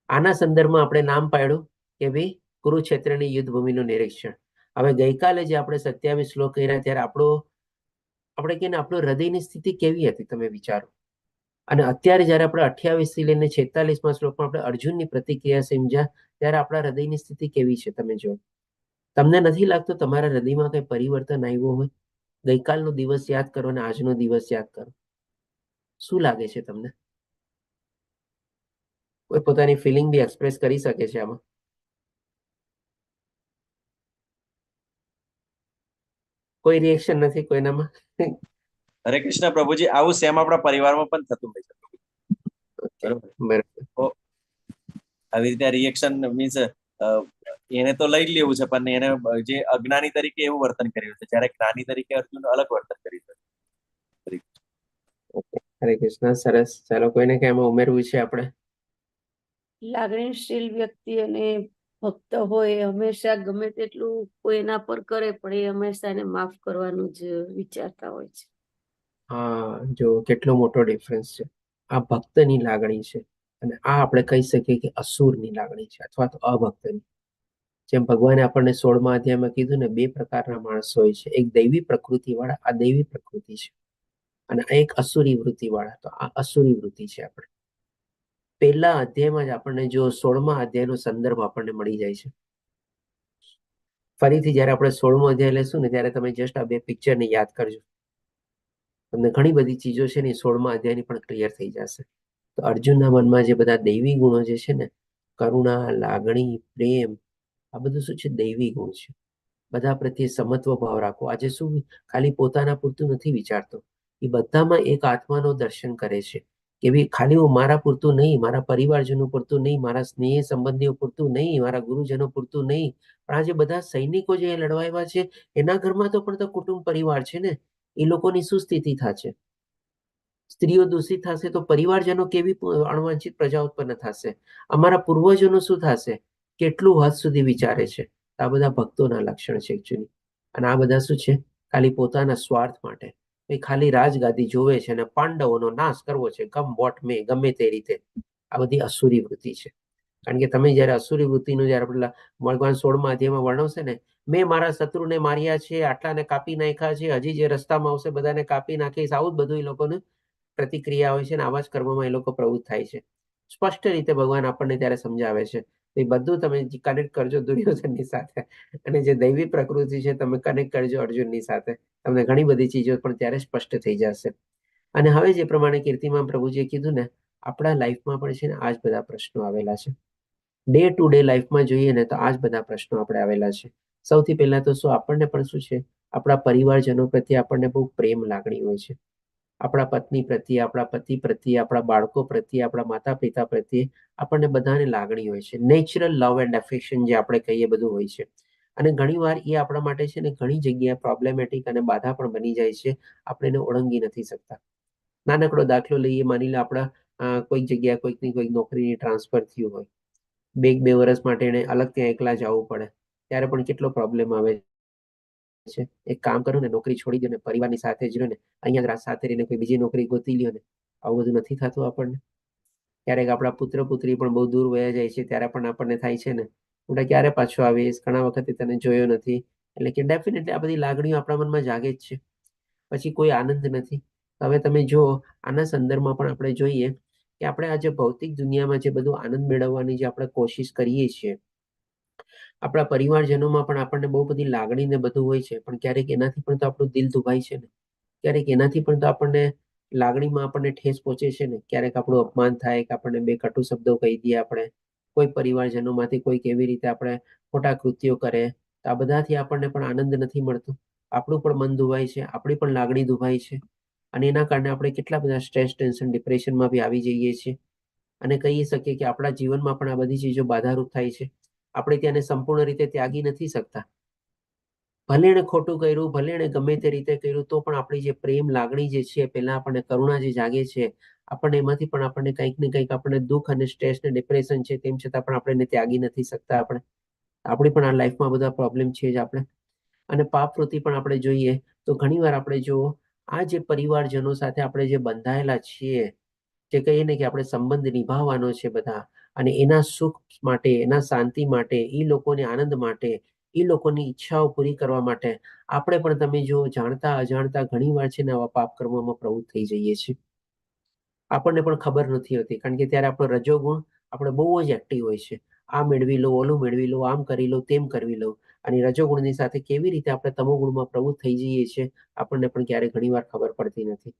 આના સંદર્ભમાં આપણે નામ પાડ્યું કે ભાઈ કુરુક્ષેત્રની યુદ્ધ ભૂમિનું નિરીક્ષણ. હવે ગઈકાલે જે આપણે 27 શ્લોક કર્યા ત્યારે આપણે કહીએ ને આપણું હૃદયની સ્થિતિ કેવી હતી તમે વિચારો. અને અત્યારે જયારે આપણે 28 થી લઈને 46મા શ્લોકમાં આપણે અર્જુનની પ્રતિક્રિયા સમજ્યા ત્યારે આપણા હૃદયની સ્થિતિ કેવી છે તમે જો. તમને નથી લાગતું તમારા હૃદયમાં કઈ પરિવર્તન આવ્યું હોય? ગઈકાલનો દિવસ યાદ કરો અને આજનો દિવસ યાદ કરો, શું લાગે છે તમને? કોઈ પોતાની ફિલિંગ બી એક્સપ્રેસ કરી શકે છે આમાં. કોઈ રિએક્શન નથી કોઈનામાં? હરે કૃષ્ણ પ્રભુજી, આવું સેમ આપણા પરિવારમાં પણ થતું હોય છે. બરોબર. તો આવી રીતે રિએક્શન મીન્સ એને તો લઈ લેવું છે, પણ એને જે અજ્ઞાની તરીકે એવું વર્તન કર્યું છે, જ્યારે જ્ઞાની તરીકે અર્જુન અલગ વર્તન કર્યું છે. હરે કૃષ્ણ, સરસ. ચાલો કોઈને કઈ એમાં ઉમેરવું છે આપણે? લાગણીશીલ વ્યક્તિ અને ભક્ત હોય હંમેશા ગમે તેટલું કોઈ એના પર કરે પણ એ હંમેશા એને માફ કરવાનું જ વિચારતા હોય છે. હા, જો કેટલો મોટો ડિફરન્સ છે. આ ભક્તની લાગણી છે અને આ આપણે કહી શકીએ કે અસુરની લાગણી છે અથવા તો અભક્તની. જેમ ભગવાને આપણને 16મા અધ્યાયમાં કીધું ને, 2 પ્રકારના માણસો હોય છે. એક દૈવી પ્રકૃતિ વાળા, આ દૈવી પ્રકૃતિ છે, અને એક અસુરી વૃત્તિ વાળા, તો આ અસુરી વૃત્તિ છે. આપણે પહેલા અધ્યાયમાં જ આપણને જો 16મા અધ્યાયનો સંદર્ભ આપણને મળી જાય છે. ફરીથી જયારે આપણે 16મો અધ્યાય લેશું ને ત્યારે તમે જસ્ટ આ બે પિક્ચરને યાદ કરજો. તમને ઘણી બધી ચીજો છે ને 16મા અધ્યાયની પણ ક્લિયર થઈ જશે. તો અર્જુનના મનમાં જે બધા દૈવી ગુણો જે છે ને, કરુણા, લાગણી, પ્રેમ, આ બધું શું છે? દૈવી ગુણ છે. બધા પ્રત્યે સમત્વ ભાવ રાખો. આજે શું ખાલી પોતાના પૂરતું નથી વિચારતો, એ બધામાં એક આત્માનો દર્શન કરે છે કે ભાઈ ખાલી હું મારા પૂરતું નહીં, મારા પરિવારજનો પૂરતું નહીં, મારા સ્નેહ સંબંધીઓ પૂરતું નહીં, મારા ગુરુજનો પૂરતું નહીં, પણ આ જે બધા સૈનિકો જે લડવા આવ્યા છે એના ઘરમાં તો પણ તો કુટુંબ પરિવાર છે ને. એ લોકોની શું સ્થિતિ થશે? સ્ત્રીઓ દૂષિત થશે તો પરિવારજનો કેવી અણવાંછિત પ્રજા ઉત્પન્ન થશે? અમારા પૂર્વજોનું શું થશે? કેટલું હદ સુધી વિચારે છે. આ બધા ભક્તોના લક્ષણ છે એકચ્યુઅલી. અને આ બધા શું છે? ખાલી પોતાના સ્વાર્થ માટે, એ ખાલી રાજગાદી જોવે છે અને પાંડવોનો નાશ કરવો છે ગમ વોટ મે, ગમે તે રીતે. આ બધી અસુરી વૃત્તિ છે. કારણ કે તમે જયારે અસુરી વૃત્તિનું જયારે પેલા ભગવાન 16મા અધ્યાયમાં વર્ણવશે ને, મેં મારા શત્રુને માર્યા છે, આટલાને કાપી નાખ્યા છે, હજી જે રસ્તામાં આવશે બધાને કાપી નાખીશ, આવું જ બધું એ લોકોનું પ્રતિક્રિયા હોય છે, અને આવા જ કર્મમાં એ લોકો પ્રવૃત્ત થાય છે. સ્પષ્ટ રીતે ભગવાન આપણને ત્યારે સમજાવે છે એ બધું તમે કનેક્ટ કરજો દુર્યોધનની સાથે, અને જે દૈવી પ્રકૃતિ છે તમે કનેક્ટ કરજો અર્જુનની સાથે. તમને ઘણી બધી ચીજો પણ ત્યારે સ્પષ્ટ થઈ જશે. અને હવે જે પ્રમાણે કીર્તિમાં પ્રભુજીએ કીધું ને, આપણા લાઈફમાં પણ છે ને આ જ બધા પ્રશ્નો આવેલા છે. ડે ટુ ડે લાઈફમાં જોઈએ ને તો આ જ બધા પ્રશ્નો આપણે આવેલા છે. સૌથી પહેલા તો શું આપણને પણ શું છે, આપણા પરિવારજનો પ્રત્યે આપણને બહુ પ્રેમ લાગણી હોય છે. આપણા પત્ની પ્રત્યે, આપણા પતિ પ્રત્યે, આપણા બાળકો પ્રત્યે, આપણા માતા પિતા પ્રત્યે આપણને બધાને લાગણી હોય છે. નેચરલ લવ એન્ડ એફેક્શન જે આપણે કહીએ બધું હોય છે. અને ઘણીવાર એ આપણા માટે છે ને ઘણી જગ્યાએ પ્રોબ્લેમેટિક અને બાધા પણ બની જાય છે. આપણે એને ઓળંગી નથી શકતા. નાનકડો દાખલો લઈએ, માની લો આપણા કોઈક જગ્યાએ કોઈકની કોઈક નોકરીની ટ્રાન્સફર થયું હોય, બે વર્ષ માટે એને અલગ ત્યાં એકલા જવું પડે, ત્યારે પણ કેટલો પ્રોબ્લેમ આવે છે. એક કામ કરો ને, નોકરી છોડી દો ને, પરિવારની સાથે જ રહો ને, અહીંયા સાથે રહીને કોઈ બીજી નોકરી ગોતી લ્યો ને. આવું બધું નથી થતું આપણને. ક્યારેક આપણા પુત્ર પુત્રી પણ બહુ દૂર વયા જાય છે, ત્યારે પણ આપણને થાય છે ને, હું ક્યારે પાછો આવીશ, ઘણા વખતે તને જોયો નથી. એટલે કે ડેફિનેટલી આ બધી લાગણીઓ આપણા મનમાં જાગે જ છે. પછી કોઈ આનંદ નથી. હવે તમે જુઓ, આના સંદર્ભમાં પણ આપણે જોઈએ કે આપણે આજે ભૌતિક દુનિયામાં જે બધું આનંદ મેળવવાની જે આપણે કોશિશ કરીએ છીએ, આપણા પરિવારજનોમાં પણ આપણને બહુ બધી લાગણી ને બધું હોય છે, પણ ક્યારેક એનાથી પણ તો આપણું દિલ દુભાય છે ને. ક્યારેક એનાથી પણ તો આપણને લાગણીમાં આપણને ઠેસ પહોંચે છે ને. ક્યારેક આપણું અપમાન થાય કે આપણને બે કટુ શબ્દો કહી દઈએ આપણે, કોઈ પરિવારજનોમાંથી કોઈક એવી રીતે આપણે ખોટા કૃત્યો કરે, તો આ બધાથી આપણને પણ આનંદ નથી મળતો. આપણું પણ મન દુભાય છે, આપણી પણ લાગણી દુભાય છે. અને એના કારણે આપણે કેટલા બધા સ્ટ્રેસ, ટેન્શન, ડિપ્રેશનમાં બી આવી જઈએ છીએ. અને કહી શકીએ કે આપણા જીવનમાં પણ આ બધી ચીજો બાધારૂપ થાય છે. આપણે તેને સંપૂર્ણ રીતે ત્યાગી નથી શકતા. ભલે એને ખોટું કર્યું, ભલે એને ગમે તે રીતે કર્યું, તો પણ આપણી જે પ્રેમ લાગણી જે છે, પહેલા આપણને કરુણા જે જાગે છે, આપણને એમાંથી પણ આપણને કંઈક ને કંઈક આપણને દુઃખ અને સ્ટ્રેસ ને ડિપ્રેશન છે, તેમ છતાં પણ આપણે એને ત્યાગી નથી શકતા. આપણી પણ આ લાઈફમાં બધા પ્રોબ્લેમ છે જ આપણે. અને પાપ વૃત્તિ પણ આપણે જોઈએ તો ઘણીવાર આપણે જુઓ, આ જે પરિવારજનો સાથે આપણે જે બંધાયેલા છીએ, જે કહીએ ને કે આપણે સંબંધ નિભાવવાનો છે બધા, અને એના સુખ માટે, એના શાંતિ માટે, એ લોકોને આનંદ માટે, એ લોકોની ઈચ્છાઓ પૂરી કરવા માટે આપણે પણ તમે જો જાણતા અજાણતા ઘણીવાર છે ને આવા પાપ કર્મોમાં પ્રવૃત્ત થઈ જઈએ છીએ. આપણને પણ ખબર નથી હોતી, કારણ કે ત્યારે આપણો રજોગુણ આપણે બહુ જ એક્ટિવ હોય છે. આ મેળવી લો, ઓલું મેળવી લો, આમ કરી લો, તેમ કરવી લો. અને રજોગુણની સાથે કેવી રીતે આપણે તમોગુણમાં પ્રવૃત્ત થઈ જઈએ છીએ, આપણને પણ ક્યારેક ઘણીવાર ખબર પડતી નથી.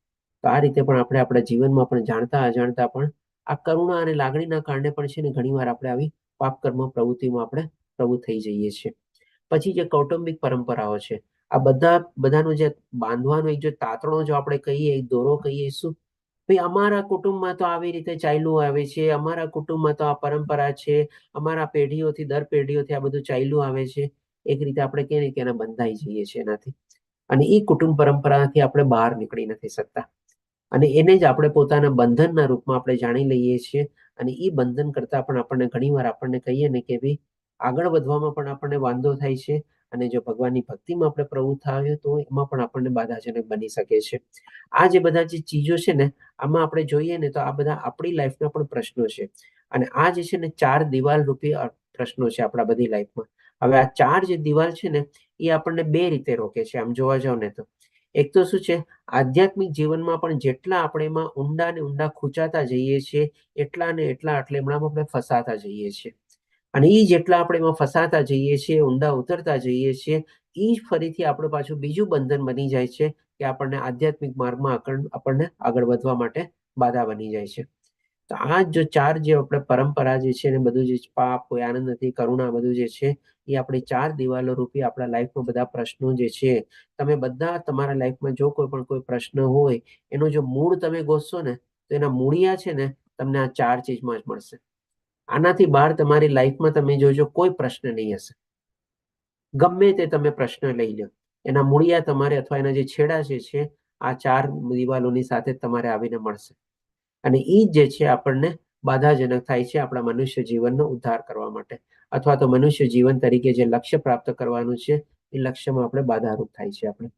તો આ રીતે પણ આપણે આપણા જીવનમાં પણ જાણતા અજાણતા પણ આ કરુણા અને લાગણીના કારણે પણ છે ને ઘણીવાર આપણે આવી પાપ કર્મ પ્રવૃત્તિમાં આપણે પ્રવૃત્ત થઈ જઈએ છીએ. પછી જે કૌટુંબિક પરંપરાઓ છે, આ બધાનું જે બાંધવાનું એક જો તાતણો જો આપણે કહીએ, એક દોરો કહીએ, શું ભાઈ અમારા કુટુંબમાં તો આવી રીતે ચાલ્યું આવે છે, અમારા કુટુંબમાં તો આ પરંપરા છે, અમારા પેઢીઓથી દર પેઢીઓથી આ બધું ચાલ્યું આવે છે. એક રીતે આપણે કહીએ કે એના બંધાઈ જઈએ છીએ એનાથી. અને એ કુટુંબ પરંપરાથી આપણે બહાર નીકળી નથી શકતા. અને એને જ આપણે પોતાના બંધનના રૂપમાં આપણે જાણી લઈએ છીએ. અને એ બંધન કરતા પણ આપણને ઘણીવાર આપણને કહીએ ને કે ભાઈ આગળ વધવામાં પણ આપણને વાંધો થાય છે. અને જો ભગવાનની ભક્તિમાં આપણે પ્રવૃત્ત થઈએ તો એમાં પણ આપણને બાધાજનક બની શકે છે. આ જે બધા જે ચીજો છે ને, આમાં આપણે જોઈએ ને તો આ બધા આપણી લાઈફના પણ પ્રશ્નો છે. અને આ જે છે ને 4 દિવાલ રૂપી પ્રશ્નો છે આપણા બધી લાઈફમાં. હવે આ 4 જે દિવાલ છે ને, એ આપણને 2 રીતે રોકે છે આમ જોવા જાવ ને તો. એક તો શું છે, આધ્યાત્મિક જીવનમાં પણ જેટલા આપણે એમાં ઊંડા ને ઊંડા ખૂંચાતા જઈએ છીએ, એટલા ને એટલા એટલે એમણામાં આપણે ફસાતા જઈએ છીએ. અને એ જેટલા આપણે એમાં ફસાતા જઈએ છીએ, ઊંડા ઉતરતા જઈએ છીએ, એ જ ફરીથી આપણે પાછું બીજું બંધન બની જાય છે કે આપણને આધ્યાત્મિક માર્ગમાં આપણને આગળ વધવા માટે બાધા બની જાય છે. તો આ જો 4 જે આપણે પરંપરા જે છે ને બધું જે પાપ કોઈ આનંદ નથી, કરુણા બધું જે છે, એ આપણી 4 દિવાલો રૂપી આપણા લાઈફમાં બધા પ્રશ્નો જે છે, તમે બધા તમારા લાઈફમાં જો કોઈ પ્રશ્ન હોય, એનો જો મૂળ તમે ગોતશો ને તો એના મૂળિયા છે ને તમને આ 4 ચીજમાં જ મળશે. આનાથી બહાર તમારી લાઈફમાં તમે જોજો કોઈ પ્રશ્ન નહીં હશે. ગમે તે તમે પ્રશ્ન લઈ લો, એના મૂળિયા તમારે અથવા એના જે છેડા જે છે, આ 4 દિવાલોની સાથે તમારે આવીને મળશે. અને એ જે છે આપણને બાધાજનક થાય છે આપણા મનુષ્ય જીવનનો ઉદ્ધાર કરવા માટે, અથવા તો મનુષ્ય જીવન તરીકે જે લક્ષ્ય પ્રાપ્ત કરવાનું છે, એ લક્ષ્યમાં આપણે બાધારૂપ થાય છે આપણે.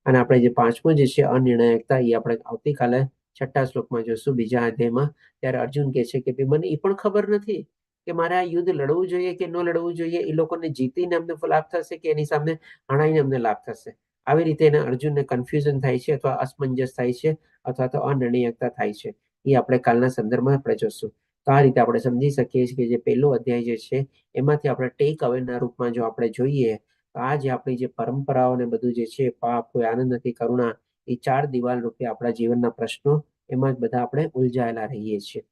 અને આપણે જે 5મો જે છે અનિર્ણાયકતા, એ આપણે આવતીકાલે 6ઠ્ઠા શ્લોકમાં જોશું, બીજા અધ્યાયમાં. ત્યારે અર્જુન કહે છે કે મને એ પણ ખબર નથી કે મારે આ યુદ્ધ લડવું જોઈએ કે ન લડવું જોઈએ, એ લોકોને જીતીને અમને લાભ થશે કે એની સામે હણાઈને અમને લાભ થશે. આવી રીતે એને અર્જુનને કન્ફ્યુઝન થાય છે, અથવા અસમંજસ થાય છે, અથવા તો અનિર્ણાયકતા થાય છે. એ આપણે કાલના સંદર્ભમાં આપણે જોશું. તો આ રીતે આપણે સમજી શકીએ છીએ કે જે પહેલો અધ્યાય જે છે એમાંથી આપણે ટેક અવેના રૂપમાં જો આપણે જોઈએ તો આ જે આપણી જે પરંપરાઓ ને બધું જે છે પાપ કોઈ આનંદ નથી કરુણા એ 4 દિવાલ રૂપે આપણા જીવનના પ્રશ્નો એમાં જ બધા આપણે ઉલઝાયેલા રહીએ છીએ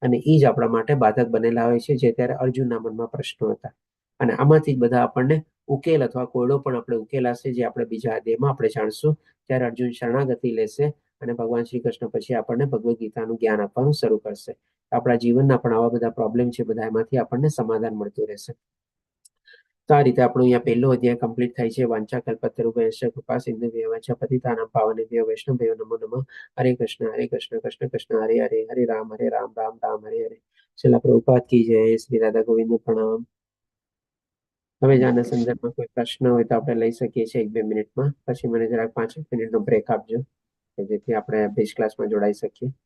અને એ જ આપણા માટે બાધક બનેલા હોય છે જે ત્યારે અર્જુનના મનમાં પ્રશ્નો હતા અને આમાંથી જ બધા આપણને ઉકેલ અથવા કોયડો પણ આપણે ઉકેલાશે જે આપણે બીજા અધ્યાયમાં આપણે જાણશું ત્યારે અર્જુન શરણાગતિ લેશે અને ભગવાન શ્રી કૃષ્ણ પછી આપણને ભગવદ્ ગીતાનું જ્ઞાન આપવાનું શરૂ કરશે આપણા જીવનના પણ આવા બધા પ્રોબ્લેમ છે બધા એમાંથી આપણને સમાધાન મળતું રહેશે તો આ રીતે આપણું અહીંયા પહેલો અધ્યાય કમ્પ્લીટ થાય છે વાંચા કલ્પતરુભ્યશ્ચ કૃપા સિંધુભ્યઃ ચ પતિતાનાં પાવનેભ્યો વૈષ્ણવેભ્યો નમો નમઃ હરે કૃષ્ણ કૃષ્ણ કૃષ્ણ હરે હરે હરે રામ રામ રામ હરે હરે છેલ્લા પ્રભુપાદ કી જય શ્રી રાધા ગોવિંદ પ્રણામ હવે આના સંદર્ભમાં કોઈ પ્રશ્ન હોય તો આપણે લઈ શકીએ છીએ 1-2 મિનિટમાં પછી મને જરાક 5 મિનિટનો બ્રેક આપજો કે જેથી આપણે બેઝ ક્લાસમાં જોડાઈ શકીએ